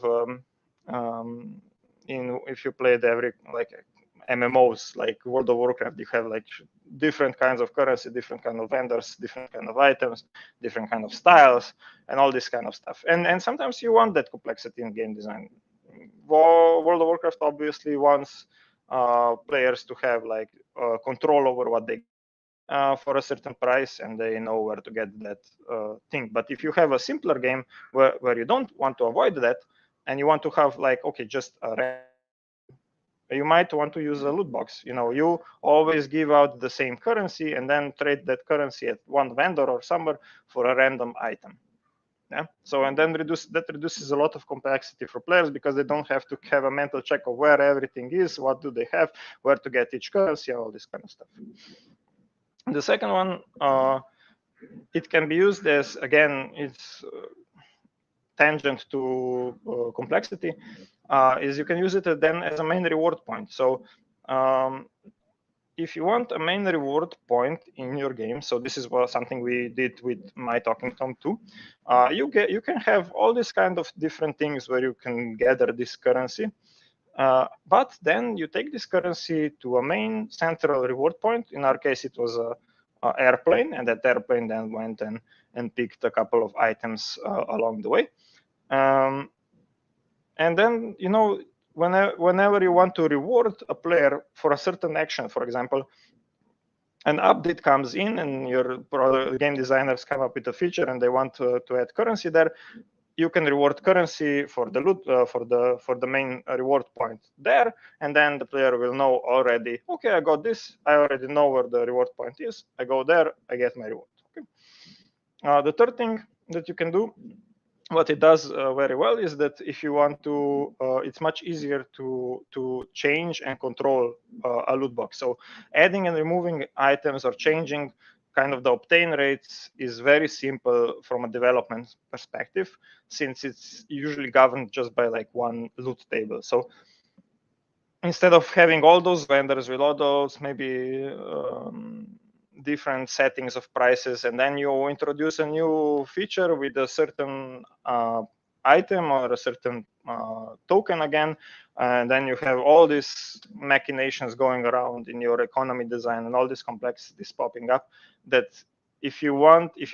if you played every like MMOs like World of Warcraft, you have like different kinds of currency, different kind of vendors, different kind of items, different kind of styles, and all this kind of stuff. And sometimes you want that complexity in game design. World of Warcraft obviously wants players to have like control over what they for a certain price, and they know where to get that thing. But if you have a simpler game where you don't want to avoid that, and you want to have like, okay, just you might want to use a loot box. You know, you always give out the same currency and then trade that currency at one vendor or somewhere for a random item. Yeah. So and then that reduces a lot of complexity for players because they don't have to have a mental check of where everything is, what do they have, where to get each currency, all this kind of stuff. The second one, it can be used as, again, it's tangent to complexity, is you can use it then as a main reward point. So if you want a main reward point in your game, so this is something we did with my Talking Tom too. You can have all these kind of different things where you can gather this currency, but then you take this currency to a main central reward point. In our case, it was a airplane, and that airplane then went and picked a couple of items along the way. And then, whenever you want to reward a player for a certain action, for example, an update comes in and your game designers come up with a feature and they want to add currency there, you can reward currency for the loot for the main reward point there, and then the player will know already, okay, I got this, I already know where the reward point is, I go there, I get my reward. Okay. The third thing that you can do, what it does very well, is that if you want to, it's much easier to change and control a loot box. So adding and removing items or changing kind of the obtain rates is very simple from a development perspective, since it's usually governed just by like one loot table. So instead of having all those vendors with all those maybe different settings of prices, and then you introduce a new feature with a certain item or a certain token again, and then you have all these machinations going around in your economy design and all these complexities popping up, that if you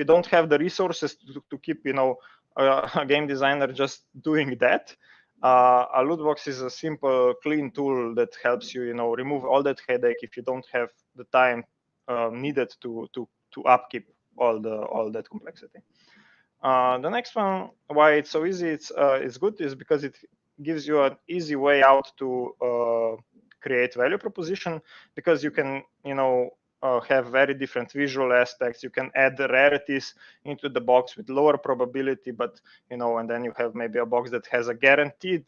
don't have the resources to keep a game designer just doing that, a loot box is a simple, clean tool that helps you, remove all that headache if you don't have the time needed to upkeep all that complexity. The next one, why it's so easy, it's good, is because it gives you an easy way out to create value proposition, because you can, have very different visual aspects. You can add the rarities into the box with lower probability, but and then you have maybe a box that has a guaranteed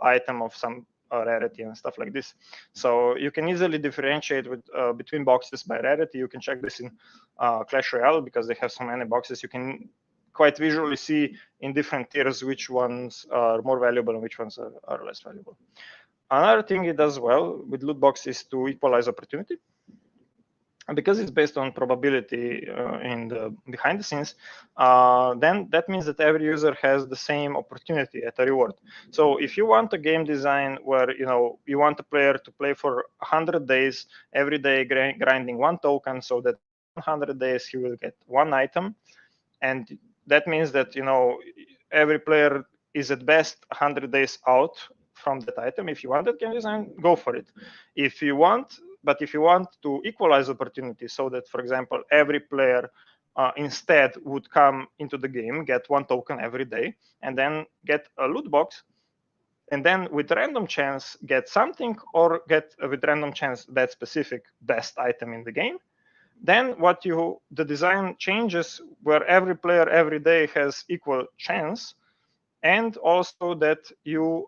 item of some rarity and stuff like this. So you can easily differentiate between boxes by rarity. You can check this in Clash Royale, because they have so many boxes. You can quite visually see in different tiers which ones are more valuable and which ones are less valuable. Another thing it does well with loot box is to equalize opportunity. And because it's based on probability behind the scenes, then that means that every user has the same opportunity at a reward. So if you want a game design where you want a player to play for 100 days, every day grinding one token, so that 100 days he will get one item, and that means that every player is at best 100 days out from that item. If you want that game design, go for it. If you want to equalize opportunities, so that, for example, every player instead would come into the game, get one token every day, and then get a loot box, and then with random chance get something, or get with random chance that specific best item in the game, then the design changes where every player every day has equal chance, and also that you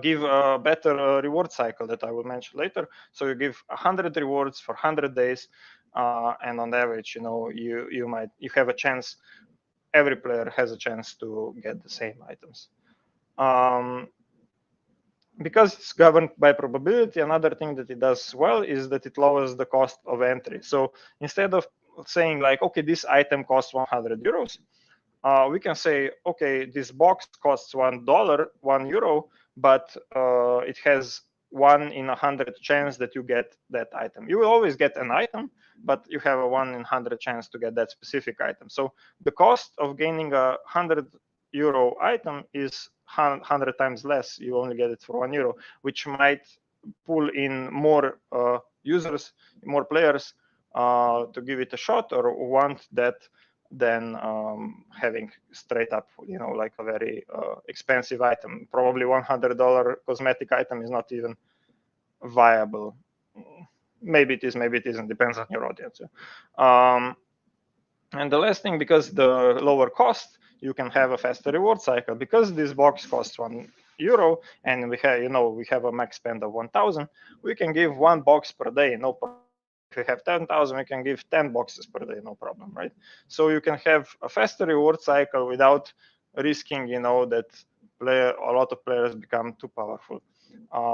give a better reward cycle that I will mention later. So you give 100 rewards for 100 days, and on average, you have a chance. Every player has a chance to get the same items. Because it's governed by probability, another thing that it does well is that it lowers the cost of entry. So instead of saying like, okay, this item costs 100 euros, we can say, okay, this box costs $1, €1, but it has 1 in 100 chance that you get that item. You will always get an item, but you have a 1 in 100 chance to get that specific item. So the cost of gaining a €100 item is 100 times less. You only get it for €1, which might pull in more users, more players to give it a shot or want that, than having straight up, like a very expensive item. Probably $100 cosmetic item is not even viable. Maybe it is, maybe it isn't. Depends on your audience. And the last thing, because the lower cost, you can have a faster reward cycle. Because this box costs €1 and we have a max spend of 1,000, we can give 1 box per day, no problem. If we have 10,000, we can give 10 boxes per day, no problem, right? So you can have a faster reward cycle without risking, that a lot of players become too powerful.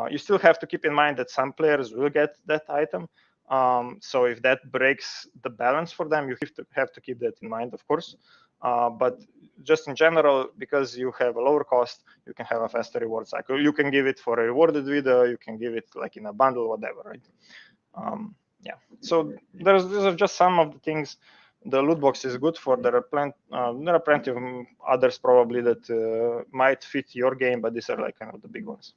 You still have to keep in mind that some players will get that item. So if that breaks the balance for them, you have to keep that in mind, of course. But just in general, because you have a lower cost, you can have a faster reward cycle. You can give it for a rewarded video, you can give it like in a bundle, whatever, right? Yeah. So these are just some of the things the loot box is good for. There are plenty of others probably that might fit your game, but these are like kind of the big ones.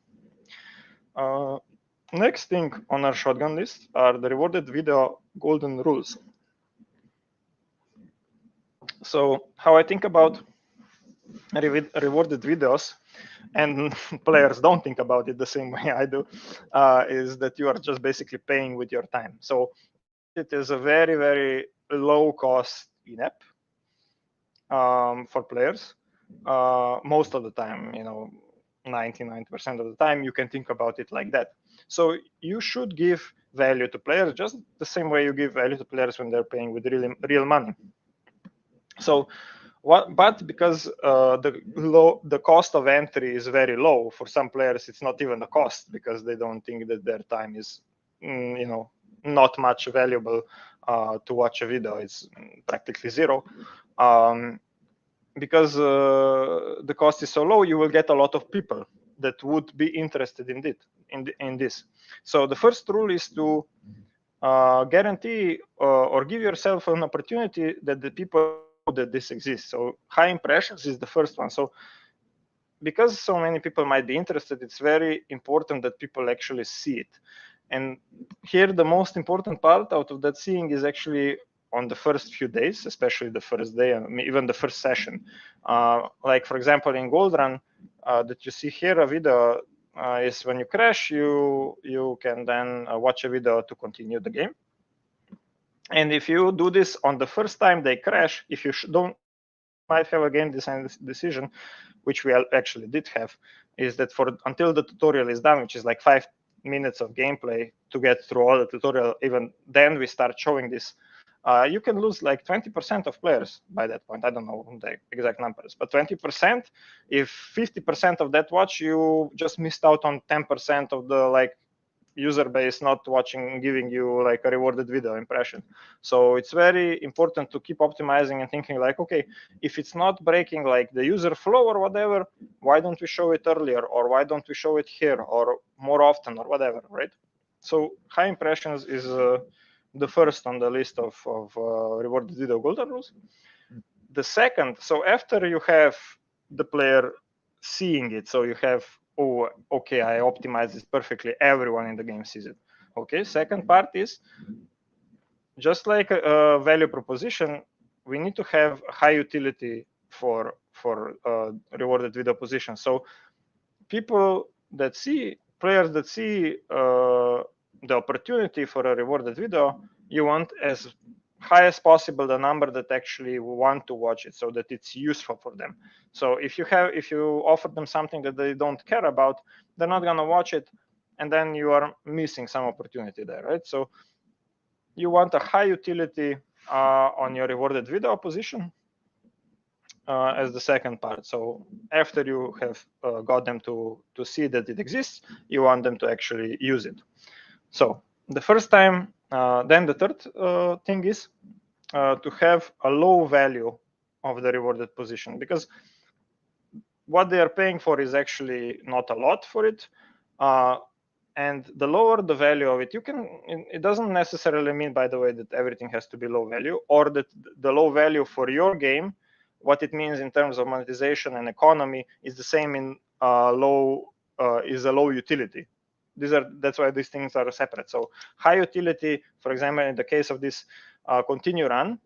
Next thing on our shotgun list are the rewarded video golden rules. So how I think about rewarded videos, and players don't think about it the same way I do, is that you are just basically paying with your time. So it is a very, very low cost in-app for players. Most of the time, 99% of the time, you can think about it like that. So you should give value to players just the same way you give value to players when they're paying with real money. So but because the cost of entry is very low for some players, it's not even a cost because they don't think that their time is not much valuable to watch a video. It's practically zero. Because the cost is so low, you will get a lot of people that would be interested in this. So the first rule is to guarantee or give yourself an opportunity that the people know that this exists. So high impressions is the first one. So because so many people might be interested, it's very important that people actually see it. And here the most important part out of that seeing is actually on the first few days, especially the first day and even the first session. Like for example, in Gold Run, that you see here, a video is when you crash, you can then watch a video to continue the game. And if you do this on the first time they crash, if you might have a game design decision, which we actually did have, is that until the tutorial is done, which is like 5 minutes of gameplay to get through all the tutorial, even then we start showing this, you can lose like 20% of players by that point. I don't know the exact numbers, but 20%, if 50% of that watch, you just missed out on 10% of the user base not watching, giving you like a rewarded video impression. So it's very important to keep optimizing and thinking like, okay, if it's not breaking like the user flow or whatever, why don't we show it earlier, or why don't we show it here or more often or whatever, right? So high impressions is the first on the list of rewarded video golden rules. The second, so after you have the player seeing it, so you have, oh, okay, I optimized this perfectly, everyone in the game sees it. Okay, second part is, just like a value proposition, we need to have high utility for rewarded video position. So players that see the opportunity for a rewarded video, you want as high as possible the number that actually want to watch it, so that it's useful for them. So if you offer them something that they don't care about, they're not going to watch it, and then you are missing some opportunity there, right? So you want a high utility on your rewarded video position as the second part. So after you have got them to see that it exists, you want them to actually use it. So the first time, then the third thing is to have a low value of the rewarded position, because what they are paying for is actually not a lot for it. And the lower the value of it, it doesn't necessarily mean, by the way, that everything has to be low value, or that the low value for your game, what it means in terms of monetization and economy, is the same in is a low utility. That's why these things are separate. So high utility, for example, in the case of this continue run,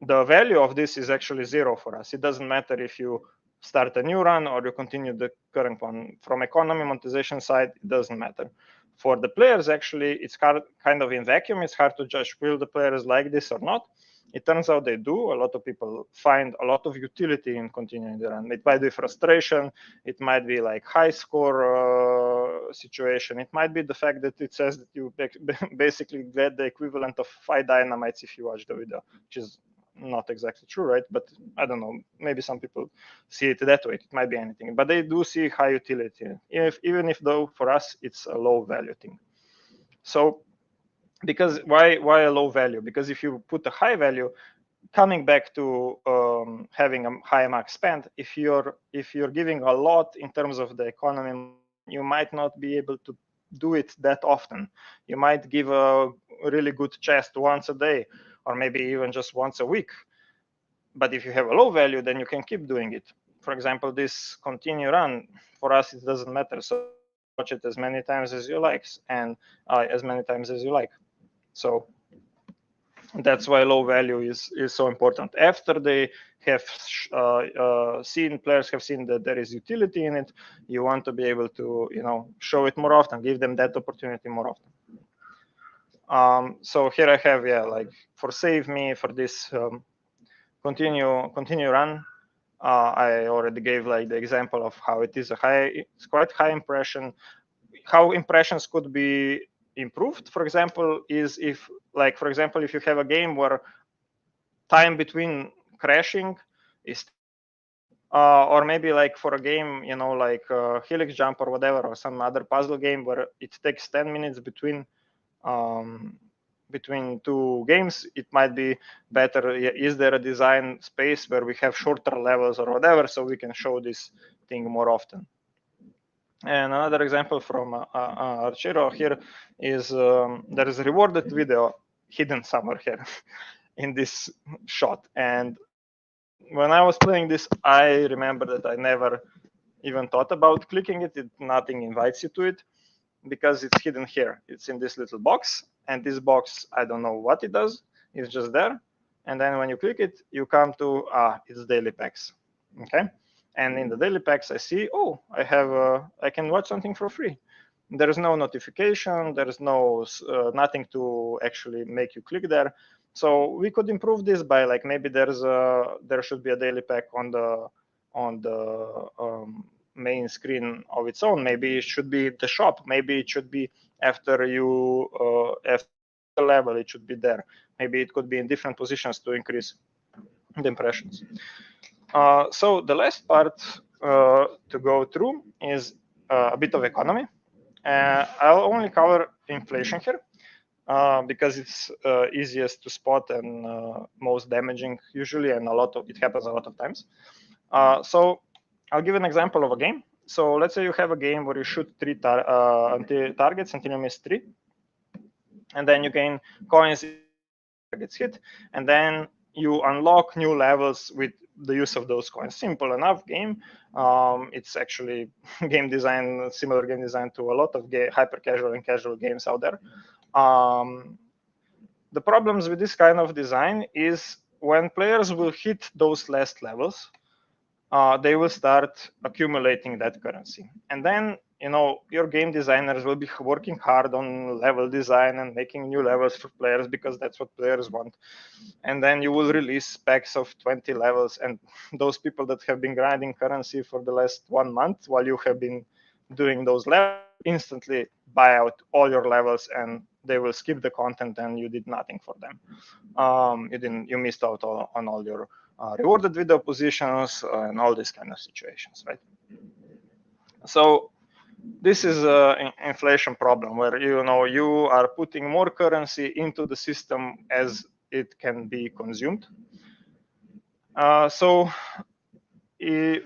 the value of this is actually 0 for us. It doesn't matter if you start a new run or you continue the current one. From economy monetization side, it doesn't matter. For the players, actually, it's kind of in vacuum. It's hard to judge will the players like this or not. It turns out they do. A lot of people find a lot of utility in continuing the run. It might be frustration. It might be like high score situation. It might be the fact that it says that you basically get the equivalent of 5 dynamites if you watch the video, which is not exactly true, right? But I don't know, maybe some people see it that way. It might be anything, but they do see high utility, even if though for us it's a low value thing. So because why a low value? Because if you put a high value, coming back to having a high max spend, if you're giving a lot in terms of the economy, you might not be able to do it that often. You might give a really good chest once a day, or maybe even just once a week. But if you have a low value, then you can keep doing it. For example, this continue run, for us, it doesn't matter. So watch it as many times as you like, and as many times as you like. So that's why low value is so important. After they have players have seen that there is utility in it, you want to be able to show it more often, give them that opportunity more often. So here I have like for save me for this continue run. I already gave like the example of how it's quite high impression. How impressions could be improved, for example, is if you have a game where time between crashing is or maybe like for a game, like Helix Jump or whatever, or some other puzzle game where it takes 10 minutes between two games, it might be better. Is there a design space where we have shorter levels or whatever, so we can show this thing more often? And another example from Archero here is there is a rewarded video hidden somewhere here in this shot. And when I was playing this, I remember that I never even thought about clicking it. Nothing invites you to it because it's hidden here. It's in this little box, and this box, I don't know what it does. It's just there. And then when you click it, you come to, it's daily packs. Okay. And in the daily packs, I see, I can watch something for free. There is no notification. There is no nothing to actually make you click there. So we could improve this by like maybe there should be a daily pack on the main screen of its own. Maybe it should be the shop. Maybe it should be after the level. It should be there. Maybe it could be in different positions to increase the impressions. So the last part to go through is a bit of economy. I'll only cover inflation here because it's easiest to spot and most damaging usually, and it happens a lot of times. So I'll give an example of a game. So let's say you have a game where you shoot 3 targets until you miss 3, and then you gain coins if targets hit, and then you unlock new levels with the use of those coins. Simple enough game. It's actually similar game design to a lot of hyper casual and casual games out there. The problems with this kind of design is when players will hit those last levels, they will start accumulating that currency. And then, your game designers will be working hard on level design and making new levels for players because that's what players want. And then you will release packs of 20 levels, and those people that have been grinding currency for the last 1 month while you have been doing those levels instantly buy out all your levels, and they will skip the content, and you did nothing for them. You missed out on all your rewarded video positions and all these kind of situations, right? So this is an inflation problem where you are putting more currency into the system as it can be consumed. So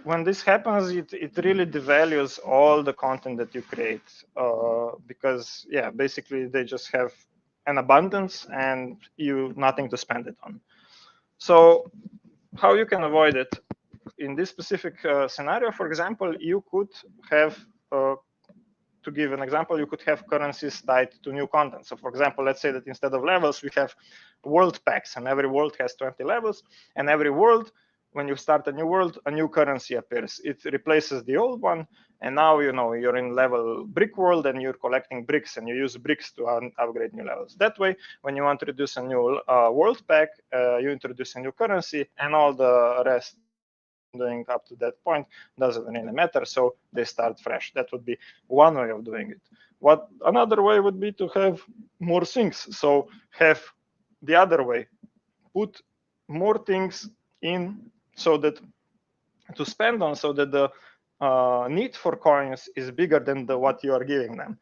when this happens, it really devalues all the content that you create because basically they just have an abundance and nothing to spend it on. So how you can avoid it? In this specific scenario, for example, you could have, to give an example, you could have currencies tied to new content. So for example, let's say that instead of levels, we have world packs, and every world has 20 levels, and every world, when you start a new world, a new currency appears. It replaces the old one, And now, you're in level brick world and you're collecting bricks, and you use bricks to upgrade new levels. That way, when you want to introduce a new world pack, you introduce a new currency, and all the rest doing up to that point doesn't really matter, so they start fresh. That would be one way of doing it. What another way would be to have more things. So have the other way, put more things in so that to spend on, so that the need for coins is bigger than what you are giving them.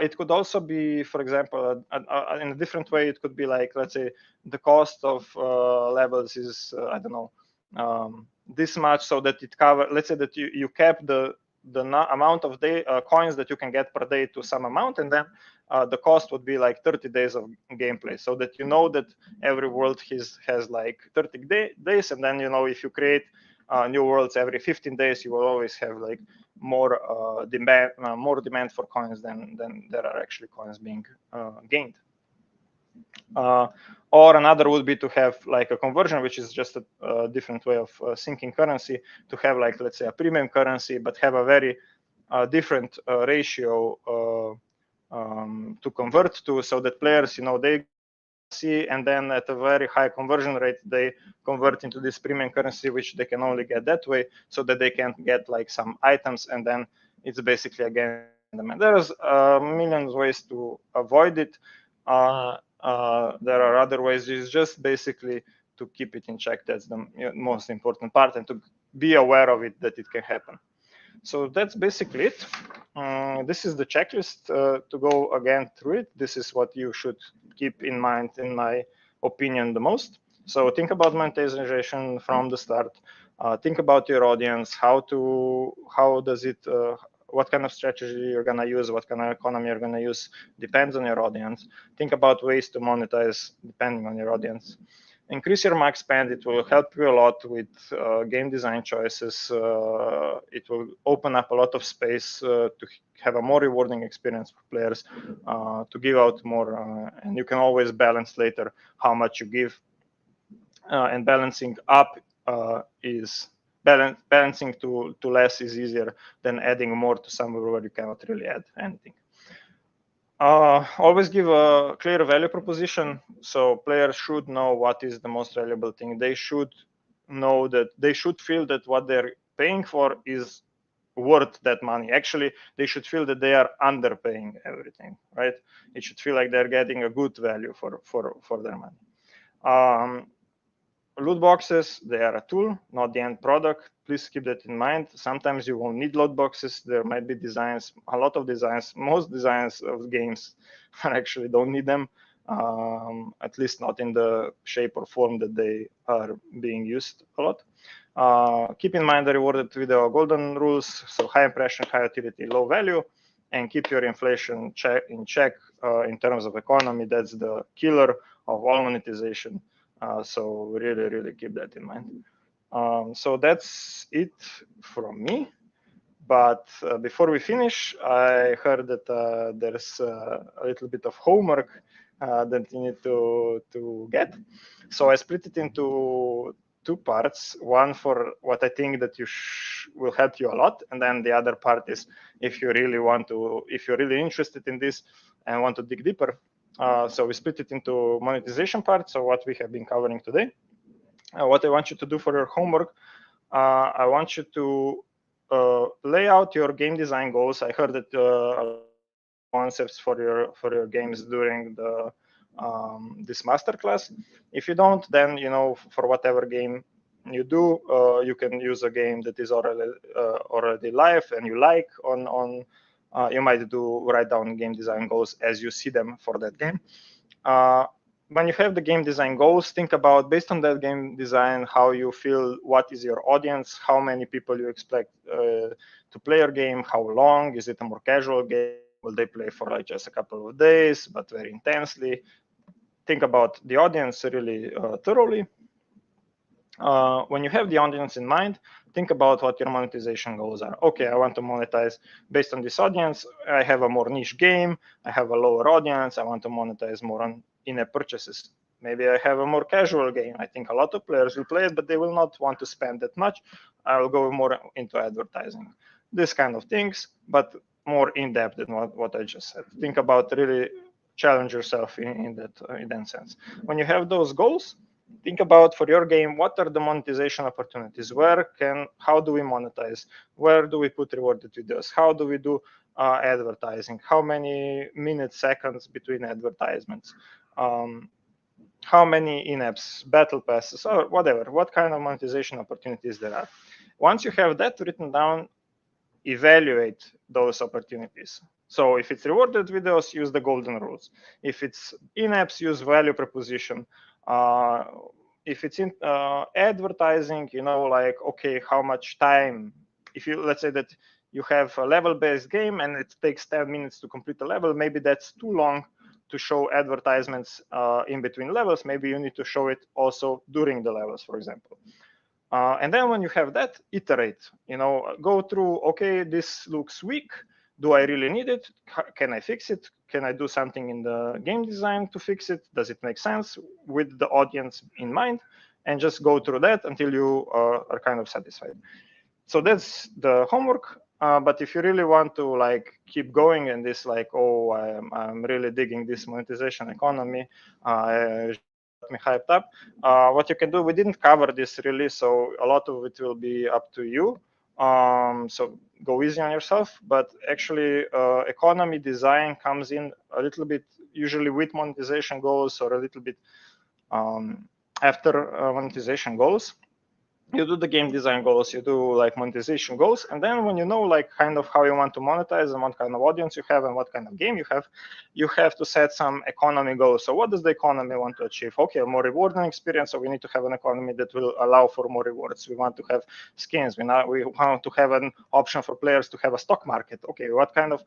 It could also be, for example, in a different way, it could be like, let's say the cost of levels is, I don't know, this much, so that it covers, let's say that you cap the amount of coins that you can get per day to some amount, and then the cost would be like 30 days of gameplay, so that that every world has like 30 days, and then if you create new worlds every 15 days, you will always have like more demand for coins than there are actually coins being gained. Or another would be to have like a conversion, which is just a different way of syncing currency, to have like, let's say, a premium currency, but have a very different ratio to convert to, so that players, they see, and then at a very high conversion rate, they convert into this premium currency, which they can only get that way, so that they can get like some items, and then it's basically again them. And there's millions ways to avoid it. There are other ways. It's just basically to keep it in check. That's the most important part, and to be aware of it, that it can happen. So that's basically it. This is the checklist to go again through it. This is what you should keep in mind, in my opinion, the most. So think about monetization from the start. Think about your audience, what kind of strategy you're going to use, what kind of economy you're going to use, depends on your audience. Think about ways to monetize depending on your audience. Increase your max spend. It will help you a lot with game design choices. It will open up a lot of space to have a more rewarding experience for players, to give out more, and you can always balance later how much you give. And balancing up is balancing to less is easier than adding more to somewhere where you cannot really add anything. Always give a clear value proposition. So players should know what is the most valuable thing. They should know that they should feel that what they're paying for is worth that money. Actually, they should feel that they are underpaying everything, right? It should feel like they're getting a good value for their money. Loot boxes, they are a tool, not the end product. Please keep that in mind. Sometimes you won't need loot boxes. There might be designs, a lot of designs, most designs of games actually don't need them, at least not in the shape or form that they are being used a lot. Keep in mind the rewarded video golden rules, so high impression, high utility, low value, and keep your inflation in check in terms of economy. That's the killer of all monetization. So really, really keep that in mind. So that's it from me. But before we finish, I heard that there's a little bit of homework that you need to get. So I split it into two parts. One for what I think that will help you a lot, and then the other part is if you're really interested in this and want to dig deeper. So we split it into monetization part, so what we have been covering today. What I want you to do for your homework, I want you to lay out your game design goals. I heard that concepts for your games during this masterclass. If you don't, then for whatever game you do, you can use a game that is already live and you like on you might write down game design goals as you see them for that game. When you have the game design goals, think about, based on that game design, how you feel, what is your audience, how many people you expect to play your game, how long, is it a more casual game, will they play for like just a couple of days but very intensely. Think about the audience really thoroughly. When you have the audience in mind, think about what your monetization goals are. Okay, I want to monetize based on this audience. I have a more niche game. I have a lower audience. I want to monetize more on in-app purchases. Maybe I have a more casual game. I think a lot of players will play it, but they will not want to spend that much. I'll go more into advertising. This kind of things, but more in depth than what I just said. Think about really challenge yourself in that sense. When you have those goals, think about for your game, what are the monetization opportunities? How do we monetize? Where do we put rewarded videos? How do we do advertising? How many minutes, seconds between advertisements? How many in-apps, battle passes, or whatever, what kind of monetization opportunities there are. Once you have that written down, evaluate those opportunities. So if it's rewarded videos, use the golden rules. If it's in-apps, use value proposition. If it's in advertising, like, okay, how much time? If you, let's say that you have a level-based game and it takes 10 minutes to complete a level, maybe that's too long to show advertisements in between levels. Maybe you need to show it also during the levels, for example. And then when you have that, iterate, go through, okay, this looks weak. Do I really need it? Can I fix it? Can I do something in the game design to fix it? Does it make sense with the audience in mind? And just go through that until you are kind of satisfied. So that's the homework. But if you really want to keep going and this oh, I'm really digging this monetization economy, me hyped up. What you can do, we didn't cover this really, so a lot of it will be up to you. So go easy on yourself. But actually, economy design comes in a little bit usually with monetization goals or a little bit after monetization goals. You do the game design goals, you do monetization goals, and then when you know kind of how you want to monetize and what kind of audience you have and what kind of game you have to set some economy goals. So what does the economy want to achieve? Okay, a more rewarding experience, so we need to have an economy that will allow for more rewards. We want to have skins. We want to have an option for players to have a stock market. Okay, what kind of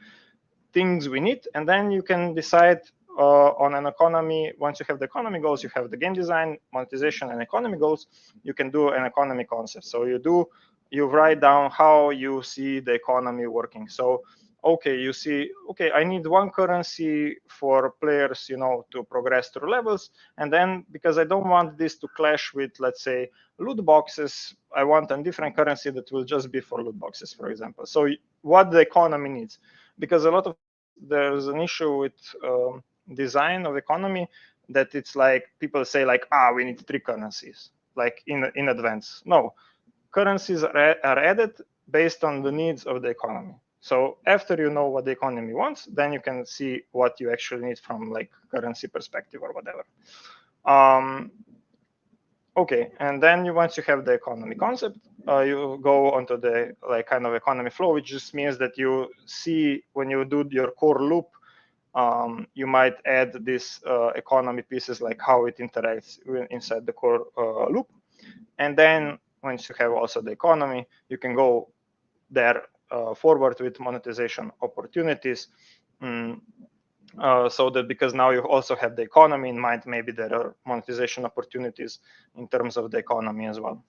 things we need? And then you can decide on an economy. Once you have the economy goals, you have the game design, monetization, and economy goals. You can do an economy concept. So you write down how you see the economy working. So okay, you see, okay, I need one currency for players, to progress through levels. And then because I don't want this to clash with, let's say, loot boxes, I want a different currency that will just be for loot boxes, for example. So what the economy needs, because a lot of there's an issue with design of economy that it's people say we need 3 currencies in advance. No, currencies are added based on the needs of the economy. So after you know what the economy wants, then you can see what you actually need from currency perspective or whatever. Okay, and then once you have the economy concept, you go onto the kind of economy flow, which just means that you see when you do your core loop, you might add these economy pieces, like how it interacts inside the core loop. And then once you have also the economy, you can go there forward with monetization opportunities. So that because now you also have the economy in mind, maybe there are monetization opportunities in terms of the economy as well.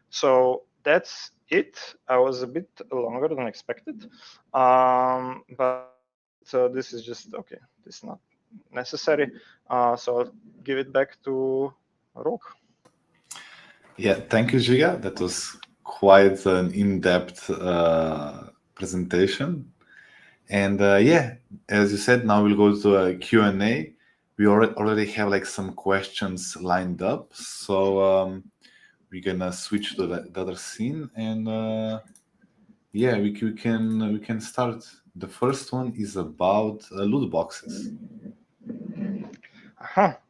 So that's it. I was a bit longer than expected, but so this is just okay. This is not necessary. So I'll give it back to Rok. Yeah, thank you, Žiga. That was quite an in-depth presentation. And yeah, as you said, now we'll go to a Q&A. We already have some questions lined up. So we're gonna switch to the other scene, and yeah, we can start. The first one is about loot boxes.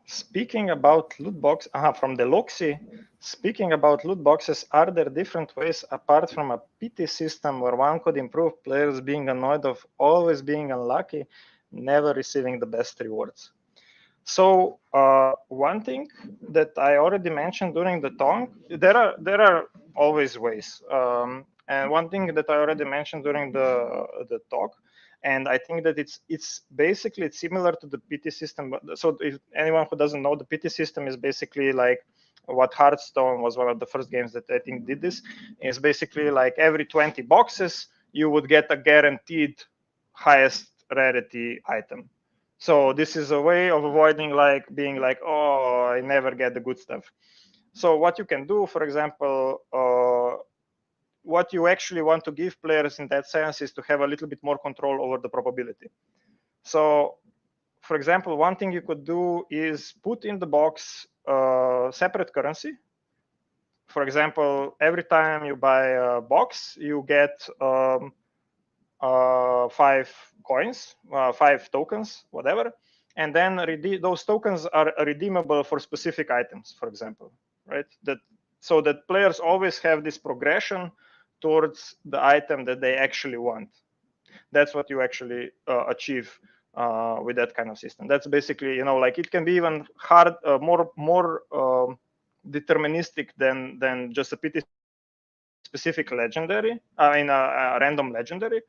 Speaking about loot box, from the Loxy, speaking about loot boxes, are there different ways apart from a pity system where one could improve players being annoyed of always being unlucky, never receiving the best rewards? So one thing that I already mentioned during the talk, there are always ways. And one thing that I already mentioned during the talk, and I think that it's basically similar to the PT system. So if anyone who doesn't know, the PT system is basically what Hearthstone was one of the first games that I think did this. Is basically every 20 boxes you would get a guaranteed highest rarity item. So this is a way of avoiding being oh, I never get the good stuff. So what you can do, for example, what you actually want to give players in that sense is to have a little bit more control over the probability. So, for example, one thing you could do is put in the box separate currency. For example, every time you buy a box, you get 5 coins, 5 tokens, whatever. And then those tokens are redeemable for specific items, for example, right? So that players always have this progression towards the item that they actually want. That's what you actually achieve with that kind of system. That's basically, like it can be even hard, more deterministic than just a pretty specific legendary, a random legendary.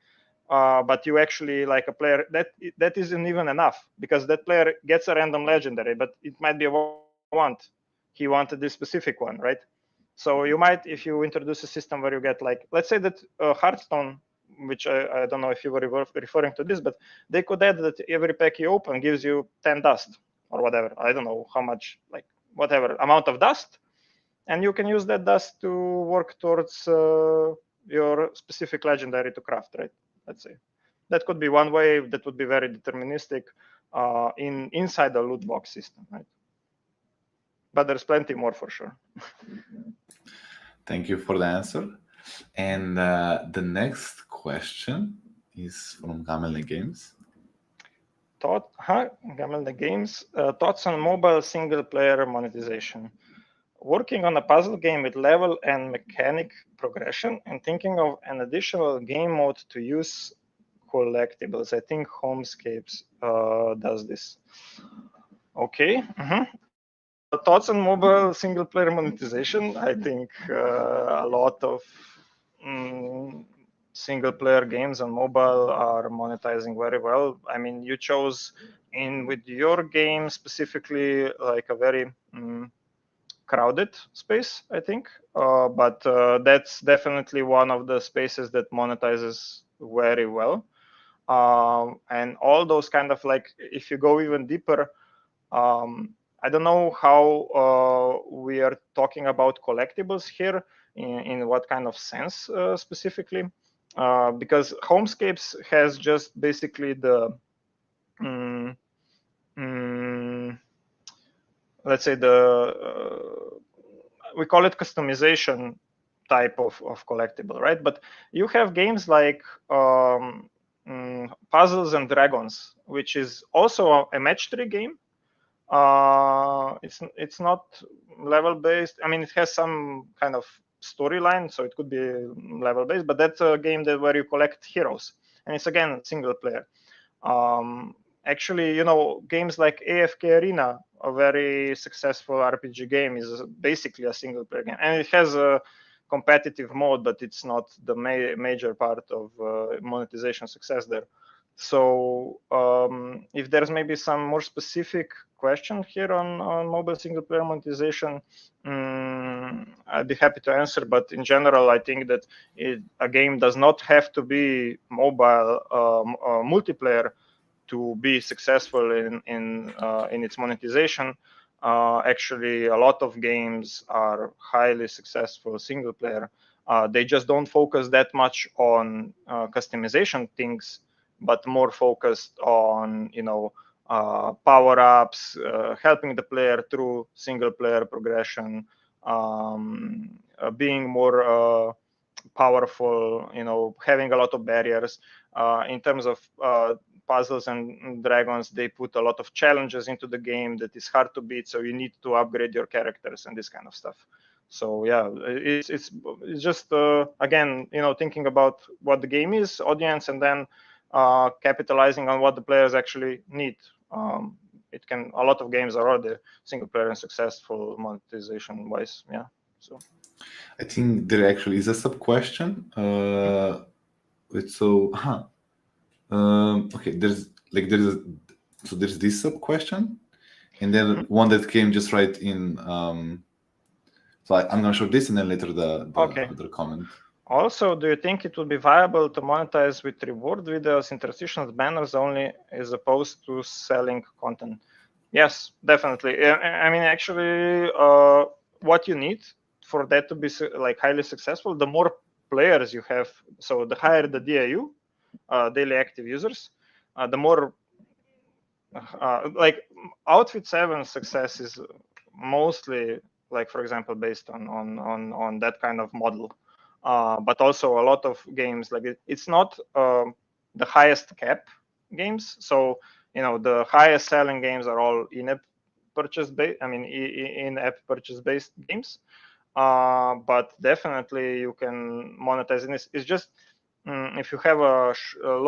But you actually, like a player, that isn't even enough, because that player gets a random legendary, but it might be a want. He wanted this specific one, right? So you might, if you introduce a system where you get, like, let's say that Hearthstone, which I don't know if you were referring to this, but they could add that every pack you open gives you 10 dust or whatever. I don't know how much, like whatever amount of dust. And you can use that dust to work towards your specific legendary to craft, right? Let's say that could be one way that would be very deterministic inside the loot box system, right? But there's plenty more for sure. Thank you for the answer. And the next question is from Gamel Games. Gamel Games. Thoughts on mobile single-player monetization. Working on a puzzle game with level and mechanic progression, and thinking of an additional game mode to use collectibles. I think Homescapes does this. Okay. Thoughts on mobile single-player monetization. I think a lot of single-player games on mobile are monetizing very well. I mean, you chose with your game specifically like a very crowded space, I think, but that's definitely one of the spaces that monetizes very well. And all those kind of, like, if you go even deeper, I don't know how we are talking about collectibles here, in what kind of sense specifically, because Homescapes has just basically the let's say we call it customization type of collectible, right? But you have games like Puzzles and Dragons, which is also a match 3 game. It's not level based. I mean, it has some kind of storyline, so it could be level based, but that's a game where you collect heroes, and it's again single player. Actually, games like AFK Arena, a very successful RPG game, is basically a single player game, and it has a competitive mode, but it's not the major part of monetization success there. So if there's maybe some more specific question here on mobile single player monetization, I'd be happy to answer. But in general, I think that a game does not have to be mobile multiplayer to be successful in its monetization. Actually, a lot of games are highly successful single player. They just don't focus that much on customization things, but more focused on power-ups, helping the player through single-player progression, being more powerful, having a lot of barriers. In terms of Puzzles and Dragons, they put a lot of challenges into the game that is hard to beat, so you need to upgrade your characters and this kind of stuff. So yeah, it's just again, thinking about what the game is, audience, and then capitalizing on what the players actually need. A lot of games are already single player and successful monetization wise. Yeah. So I think there actually is a sub question. Okay, there's this sub question, and then one that came just right in. So I'm gonna show this, and then later the other comment. Also, do you think it would be viable to monetize with reward videos, interstitials, banners only, as opposed to selling content? Yes, definitely. I mean, actually, what you need for that to be like highly successful, the more players you have, so the higher the DAU, daily active users, the more like Outfit 7 success is mostly, like, for example, based on that kind of model. But also a lot of games, like it's not the highest cap games. So, the highest selling games are all in-app purchase based. I mean, in-app purchase based games. But definitely you can monetize in this. It's just if you have a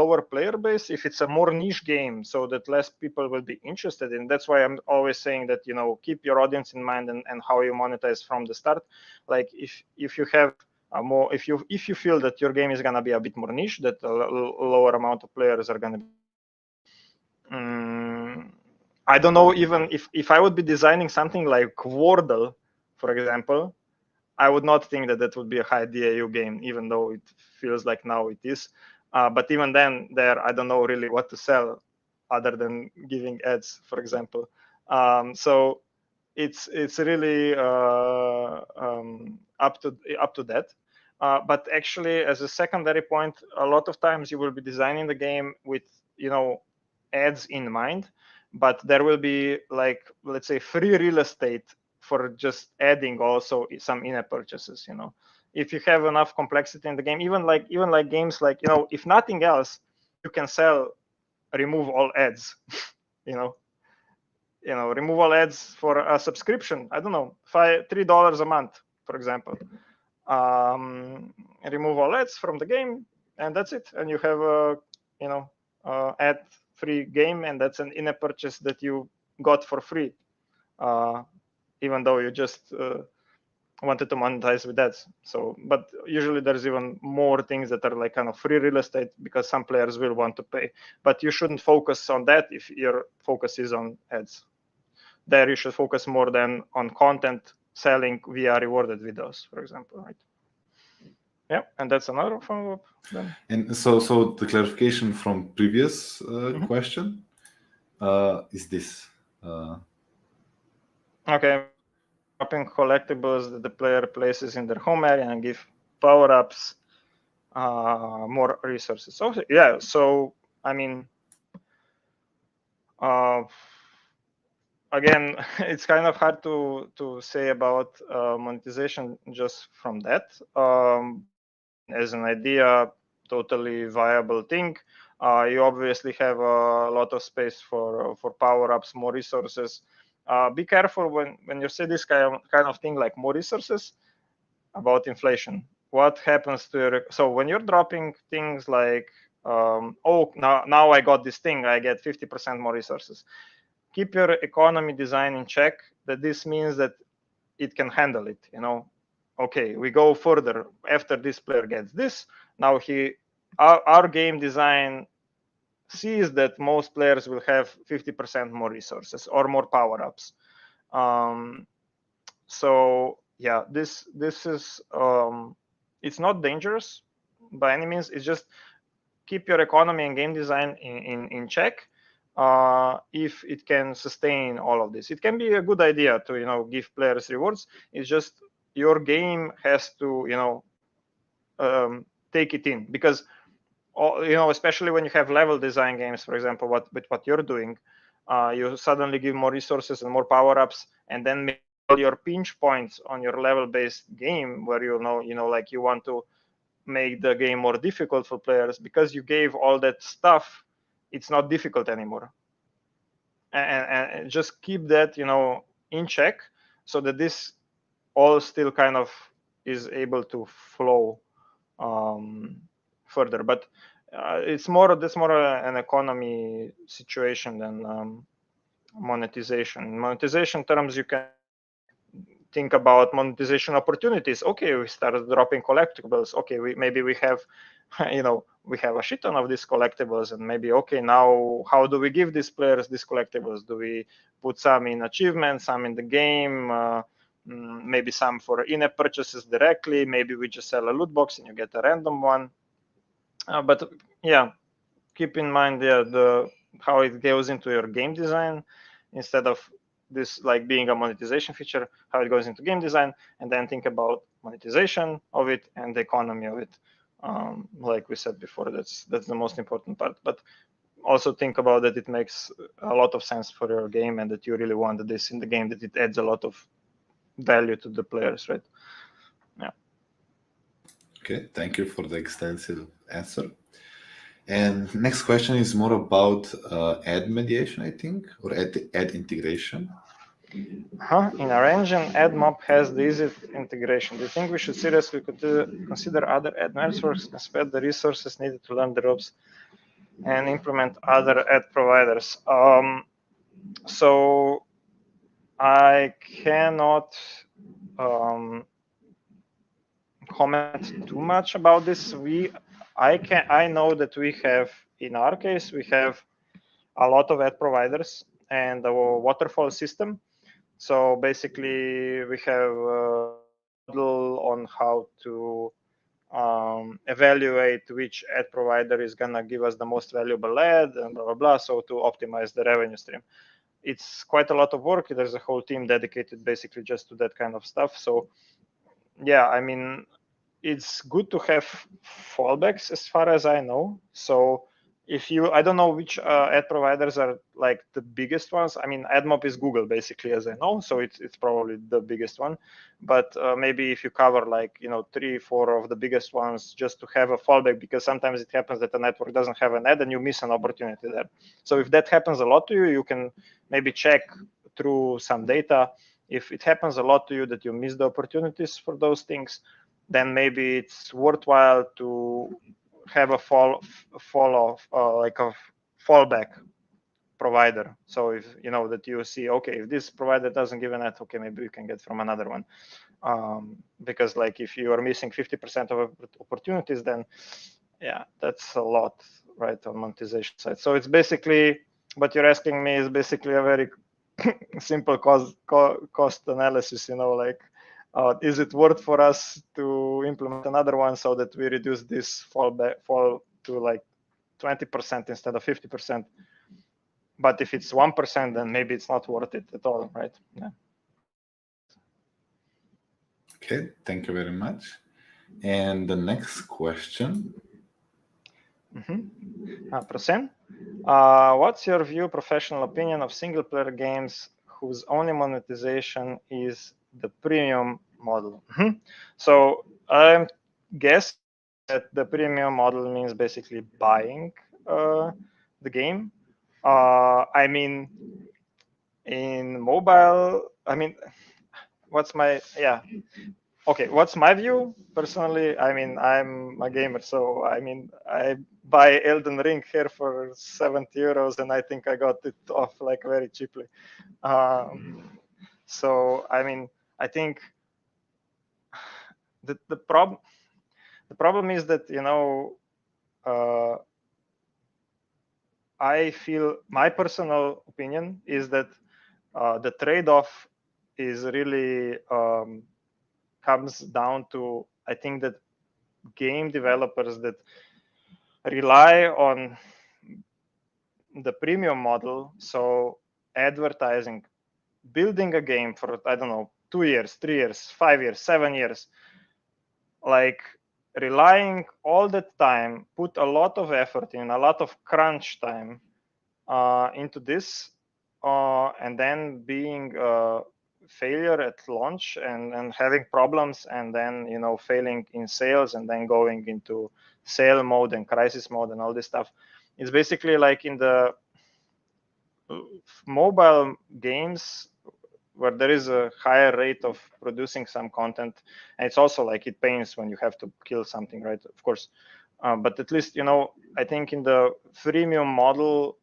lower player base, if it's a more niche game, so that less people will be interested in. That's why I'm always saying that keep your audience in mind and how you monetize from the start. Like if you have more, if you feel that your game is gonna be a bit more niche, that a lower amount of players are gonna be. I don't know, even if I would be designing something like Wordle, for example, I would not think that would be a high DAU game, even though it feels like now it is. But even then, I don't know really what to sell other than giving ads, for example. So it's really up to that. But actually, as a secondary point, a lot of times you will be designing the game with ads in mind, but there will be, like, let's say, free real estate for just adding also some in-app purchases. If you have enough complexity in the game, even like games like, if nothing else, you can remove all ads. Remove all ads for a subscription. I don't know, $3 a month, for example. Remove all ads from the game, and that's it. And you have a ad-free game, and that's an in-app purchase that you got for free. Even though you just wanted to monetize with ads. So, but usually there's even more things that are like kind of free real estate, because some players will want to pay. But you shouldn't focus on that if your focus is on ads. There you should focus more than on content selling via rewarded videos, for example, right? Yeah, and that's another follow-up then. And so the clarification from previous question is this. Okay. Dropping collectibles that the player places in their home area and give power-ups more resources. So yeah, so I mean, again, it's kind of hard to say about monetization just from that. As an idea, totally viable thing. You obviously have a lot of space for power-ups, more resources. Be careful when you say this kind of thing, like more resources, about inflation. What happens to so when you're dropping things like, now I got this thing, I get 50% more resources. Keep your economy design in check. That this means that it can handle it. Okay, we go further. After this player gets this, now our game design sees that most players will have 50% more resources or more power-ups. So yeah, this is it's not dangerous by any means. It's just keep your economy and game design in check. If it can sustain all of this, it can be a good idea to give players rewards. It's just your game has to take it in, because especially when you have level design games, for example, with what you're doing, you suddenly give more resources and more power-ups, and then all your pinch points on your level-based game, where like you want to make the game more difficult for players, because you gave all that stuff, it's not difficult anymore. And just keep that in check, so that this all still kind of is able to flow further. But it's more an economy situation than monetization. In monetization terms, you can think about monetization opportunities. Okay, we started dropping collectibles. Okay, maybe we have we have a shit ton of these collectibles, and maybe, okay, now how do we give these players these collectibles? Do we put some in achievements, some in the game, maybe some for in-app purchases directly? Maybe we just sell a loot box and you get a random one. But yeah, keep in mind the how it goes into your game design, instead of this like being a monetization feature, how it goes into game design, and then think about monetization of it and the economy of it. Like we said before, that's the most important part. But also think about that it makes a lot of sense for your game and that you really want this in the game, that it adds a lot of value to the players, right? Yeah. Okay, thank you for the extensive answer. And next question is more about ad mediation, I think, or ad integration. In our engine, AdMob has the easiest integration. Do you think we should seriously consider other ad networks and spend the resources needed to learn the ropes and implement other ad providers? So I cannot comment too much about this. I know that we have, in our case, we have a lot of ad providers and a waterfall system. So basically, we have a model on how to evaluate which ad provider is gonna give us the most valuable ad and blah blah blah. So to optimize the revenue stream, it's quite a lot of work. There's a whole team dedicated basically just to that kind of stuff. So yeah, I mean, it's good to have fallbacks as far as I know. So if you, I don't know which ad providers are like the biggest ones. I mean, AdMob is Google basically, as I know, so it's probably the biggest one. But maybe if you cover like 3, 4 of the biggest ones, just to have a fallback, because sometimes it happens that the network doesn't have an ad and you miss an opportunity there. So if that happens a lot to you, you can maybe check through some data. If it happens a lot to you that you miss the opportunities for those things, then maybe it's worthwhile to have a like a fallback provider. So if you know that you see, okay, if this provider doesn't give an ad, okay, maybe you can get from another one. Because like if you are missing 50% of opportunities, then yeah, that's a lot, right, on monetization side. So it's basically, what you're asking me is basically a very simple cost analysis, like is it worth for us to implement another one so that we reduce this fall to like 20% instead of 50%? But if it's 1%, then maybe it's not worth it at all, right? Yeah. Okay, thank you very much. And the next question. Prosen, what's your view, professional opinion of single-player games whose only monetization is the premium model? So I guess that the premium model means basically buying the game. I mean, in mobile, I mean, what's my view personally? I mean, I'm a gamer, so I mean, I buy Elden Ring here for 70 euros, and I think I got it off like very cheaply. So I mean, I think the problem is that I feel, my personal opinion is that the trade-off is really comes down to, I think that game developers that rely on the premium model, so advertising, building a game for, I don't know, 2 years, 3 years, 5 years, 7 years, like relying all that time, put a lot of effort in, a lot of crunch time into this, and then being failure at launch and having problems, and then failing in sales, and then going into sale mode and crisis mode and all this stuff. It's basically like in the mobile games where there is a higher rate of producing some content, and it's also like it pains when you have to kill something, right? Of course, but at least I think in the freemium model,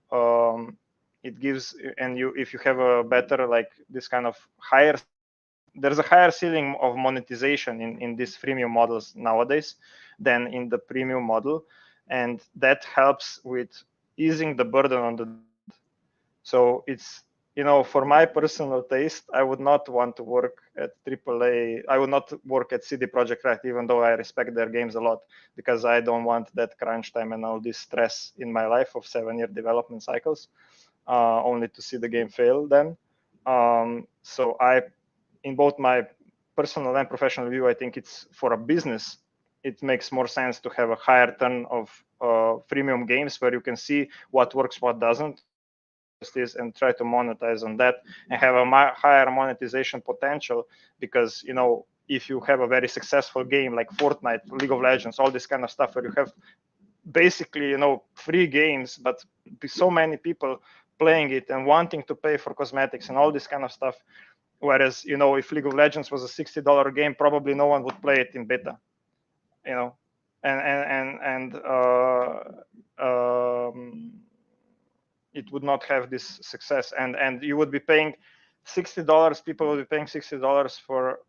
it gives, and if you have a better, like this kind of higher, there's a higher ceiling of monetization in these freemium models nowadays than in the premium model, and that helps with easing the burden on the. So it's, for my personal taste, I would not want to work at AAA. I would not work at CD Projekt Red, even though I respect their games a lot, because I don't want that crunch time and all this stress in my life of 7-year development cycles, only to see the game fail then. So in both my personal and professional view, I think it's for a business, it makes more sense to have a higher turn of freemium games where you can see what works, what doesn't, and try to monetize on that and have a higher monetization potential. Because if you have a very successful game like Fortnite, League of Legends, all this kind of stuff where you have basically free games, but so many people playing it and wanting to pay for cosmetics and all this kind of stuff. Whereas if League of Legends was a $60 game, probably no one would play it in beta. And it would not have this success, and you would be paying $60. People would be paying $60 for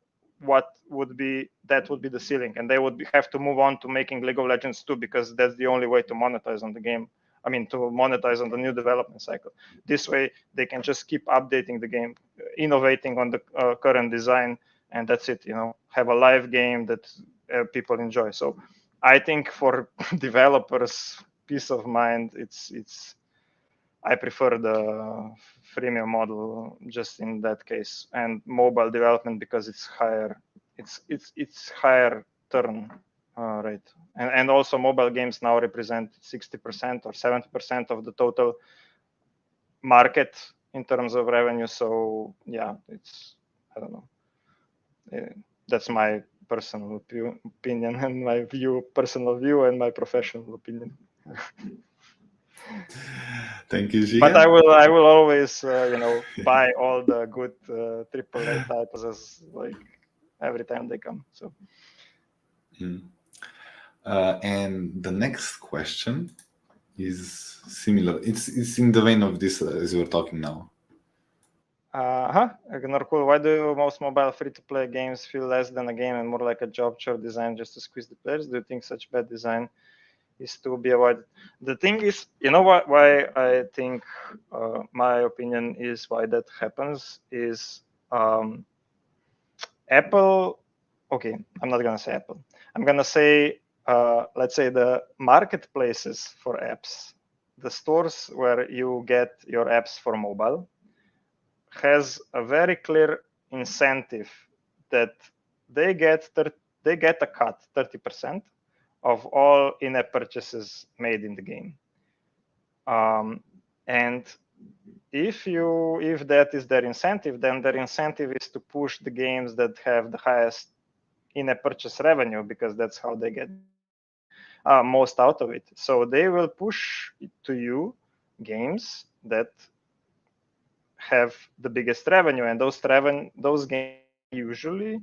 what would be the ceiling, and they would have to move on to making League of Legends 2, because that's the only way to monetize on the game. I mean, to monetize on the new development cycle. This way, they can just keep updating the game, innovating on the current design, and that's it. Have a live game that people enjoy. So, I think for developers, peace of mind, I prefer the freemium model just in that case, and mobile development because it's higher. It's higher turn rate, and also mobile games now represent 60% or 70% of the total market in terms of revenue. So yeah, I don't know. That's my personal opinion and my personal view and my professional opinion. Thank you, Žiga. But I will always buy all the good AAA titles as like every time they come. So. And the next question is similar. It's in the vein of this as we're talking now. Norcool, why do most mobile free-to-play games feel less than a game and more like a job chore designed just to squeeze the players? Do you think such bad design is to be avoided? The thing is, why I think my opinion is why that happens is Apple. Okay, I'm not gonna say Apple. I'm gonna say let's say the marketplaces for apps, the stores where you get your apps for mobile, has a very clear incentive that they get a cut 30% of all in-app purchases made in the game. And if that is their incentive, then their incentive is to push the games that have the highest in-app purchase revenue, because that's how they get most out of it. So they will push to you games that have the biggest revenue, and those games usually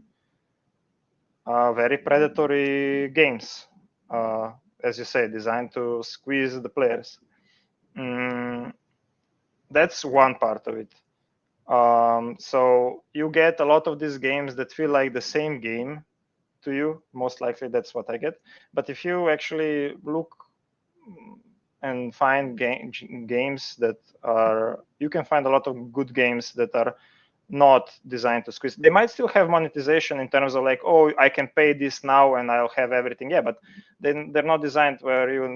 are very predatory games, as you say, designed to squeeze the players. That's one part of it. So you get a lot of these games that feel like the same game to you. Most likely that's what I get. But if you actually look and find games that are, you can find a lot of good games that are not designed to squeeze. They might still have monetization in terms of like, oh, I can pay this now and I'll have everything. Yeah, but then they're not designed where you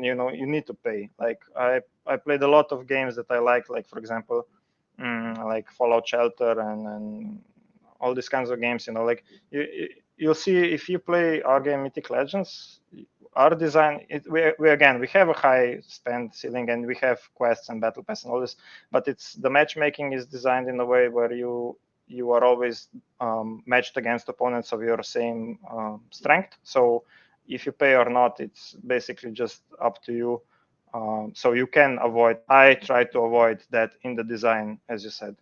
need to pay. Like I played a lot of games that I like for example, like Fallout Shelter and all these kinds of games. Like you'll see if you play our game Mythic Legends, our design, we have a high spend ceiling and we have quests and battle pass and all this, but the matchmaking is designed in a way where you are always matched against opponents of your same strength. So if you pay or not, it's basically just up to you. So you can avoid. I try to avoid that in the design, as you said.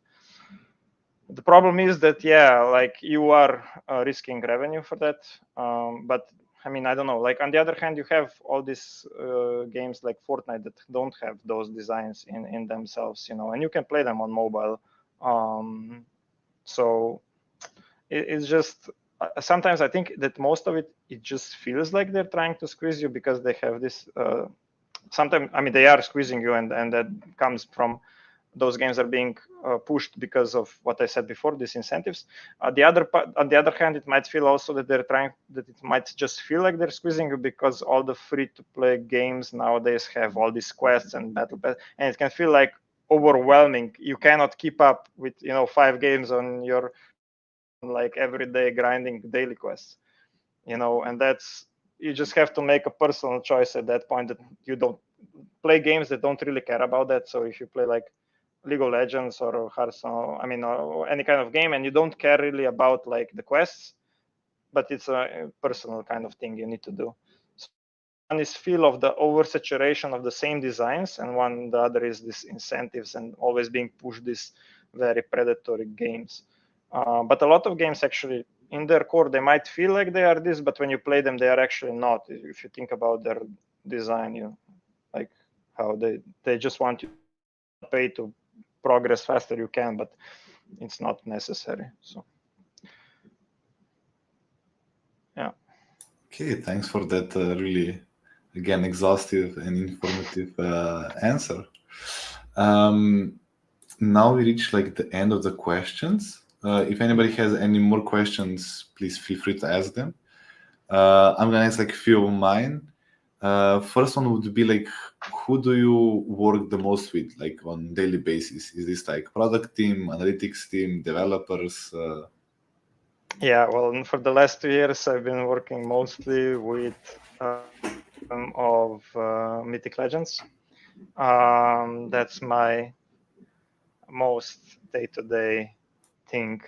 The problem is that like you are risking revenue for that, but I mean, I don't know. Like on the other hand, you have all these games like Fortnite that don't have those designs in themselves, and you can play them on mobile. So it's just sometimes I think that most of it just feels like they're trying to squeeze you because they have this. Sometimes I mean they are squeezing you, and that comes from those games are being pushed because of what I said before, these incentives. On the other hand, it might feel also that it might just feel like they're squeezing you because all the free-to-play games nowadays have all these quests and battle pass, and it can feel like overwhelming. You cannot keep up with 5 games on your like everyday grinding daily quests, and that's, you just have to make a personal choice at that point, that you don't play games that don't really care about that. So if you play like League of Legends or Hearthstone, or any kind of game, and you don't care really about like the quests, but it's a personal kind of thing you need to do. So one is feel of the oversaturation of the same designs, and the other is this incentives and always being pushed these very predatory games. But a lot of games actually, in their core, they might feel like they are this, but when you play them, they are actually not. If you think about their design, like how they just want you to pay to progress faster you can, but it's not necessary. So yeah. Okay, thanks for that really, again, exhaustive and informative answer. Now we reach like the end of the questions. If anybody has any more questions, please feel free to ask them. I'm gonna ask like a few of mine. First one would be like, who do you work the most with, like on daily basis? Is this like product team, analytics team, developers? Yeah, well, for the last 2 years, I've been working mostly with of Mythic Legends. That's my most day-to-day thing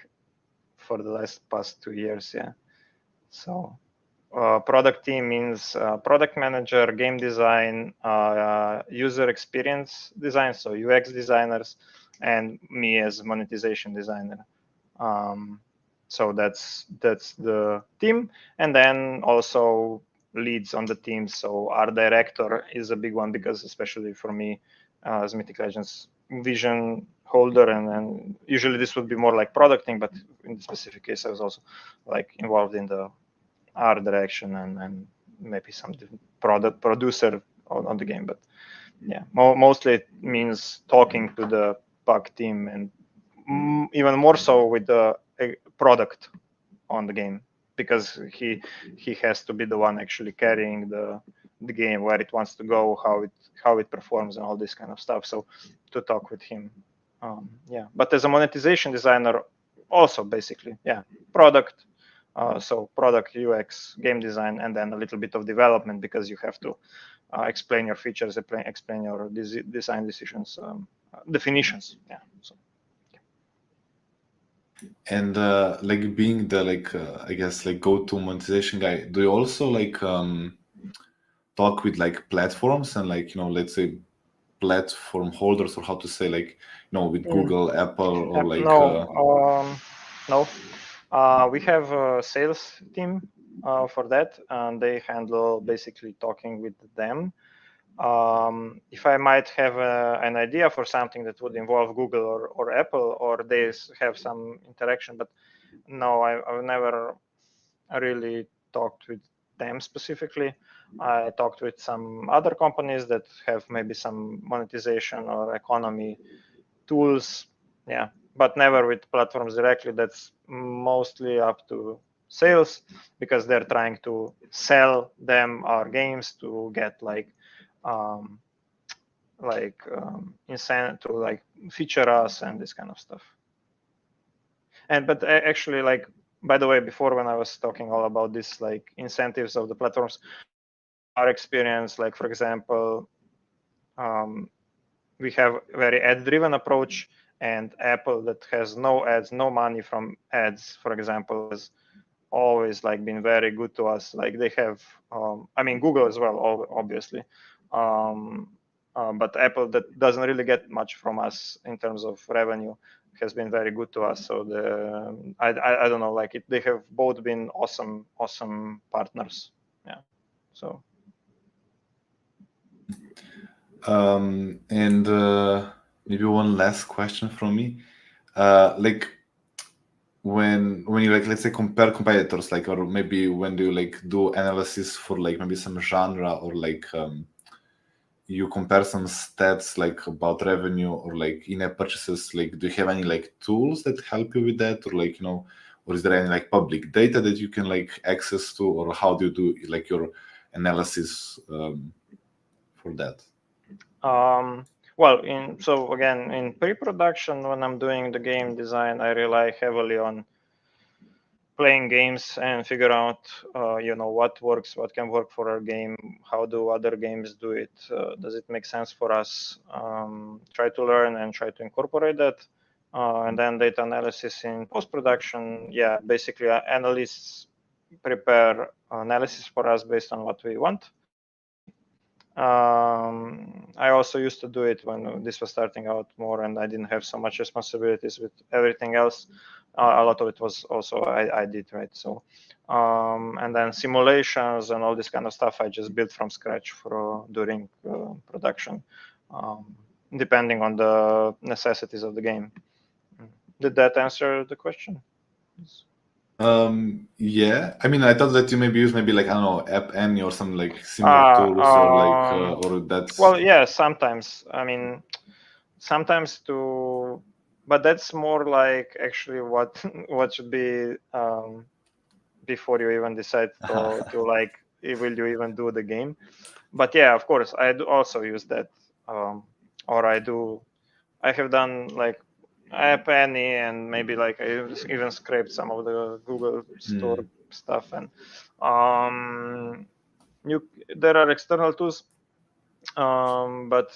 for the past 2 years. Yeah. So product team means product manager, game design, user experience design, so UX designers, and me as monetization designer. So that's the team, and then also leads on the team. So our director is a big one, because especially for me as Mythic Legends vision holder, and then usually this would be more like product thing, but in the specific case I was also like involved in the art direction and maybe some product producer on the game. But yeah, mostly it means talking to the bug team, and even more so with the product on the game, because he has to be the one actually carrying the game, where it wants to go, how it performs, and all this kind of stuff. So to talk with him, yeah. But as a monetization designer, also basically, yeah, product. So product, UX, game design, and then a little bit of development, because you have to explain your features, explain your design decisions, definitions. Yeah. So. And like being the I guess like go-to monetization guy, do you also like talk with like platforms and like let's say platform holders, or how to say, like with Google, Apple, or like No. We have a sales team for that, and they handle basically talking with them. If I might have an idea for something that would involve Google or Apple, or they have some interaction, but no, I've never really talked with them specifically. I talked with some other companies that have maybe some monetization or economy tools, yeah, but never with platforms directly. That's mostly up to sales, because they're trying to sell them our games to get incentive to like feature us and this kind of stuff. But actually, like, by the way, before, when I was talking all about this like incentives of the platforms, in our experience, like for example, we have a very ad-driven approach, and Apple, that has no ads, no money from ads, for example, has always like been very good to us. Like they have, Google as well, obviously, but Apple, that doesn't really get much from us in terms of revenue, has been very good to us. So I don't know, like they have both been awesome partners. Yeah. So. And maybe one last question from me, like when you like, let's say, compare competitors, like, or maybe when do you like do analysis for like maybe some genre, or like you compare some stats like about revenue or like in-app purchases, like do you have any like tools that help you with that, or like or is there any like public data that you can like access to, or how do you do like your analysis for that? Well, in pre-production, when I'm doing the game design, I rely heavily on playing games and figure out, what works, what can work for our game, how do other games do it, does it make sense for us, try to learn and try to incorporate that. And then data analysis in post-production. Yeah, basically analysts prepare analysis for us based on what we want. I also used to do it when this was starting out more and I didn't have so much responsibilities with everything else. A lot of it was also I did, right? So, and then simulations and all this kind of stuff I just built from scratch for during production, depending on the necessities of the game. Did that answer the question? Yeah, I mean, I thought that you maybe use like, I don't know, App Annie or some like similar tools, or like, or that's. Well, yeah, sometimes. I mean, sometimes but that's more like actually what should be before you even decide to like, will you even do the game? But yeah, of course, I do also use that, or I have done like App Annie, and maybe like I even scraped some of the Google Store stuff, and there are external tools, but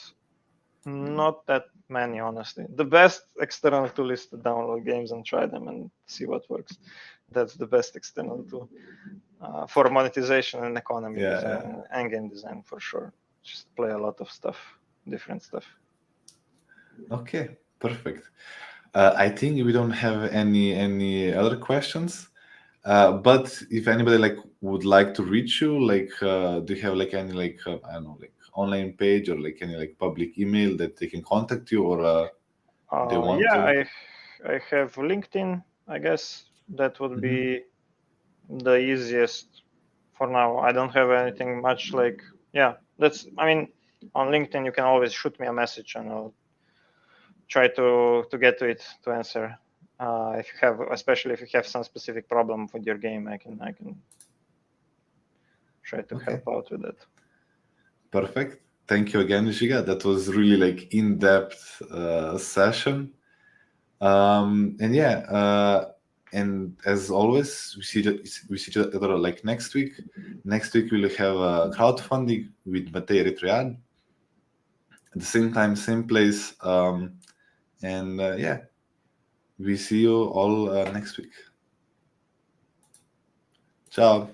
not that many, honestly. The best external tool is to download games and try them and see what works. That's the best external tool for monetization and economy design and game design, for sure. Just play a lot of stuff, different stuff. Okay, perfect. I think we don't have any other questions. But if anybody like would like to reach you, like, do you have like any like I don't know, like online page or like any like public email that they can contact you, or they want to? I have LinkedIn. I guess that would be the easiest for now. I don't have anything much like, I mean, on LinkedIn you can always shoot me a message and I'll try to get to it to answer. If you have, especially if you have some specific problem with your game, I can try to help out with that. Perfect. Thank you again, Žiga. That was really like in-depth session. And yeah, and as always, we see each other like next week. Next week we'll have a crowdfunding with Matei Eritrean at the same time, same place. And yeah, we see you all next week. Ciao.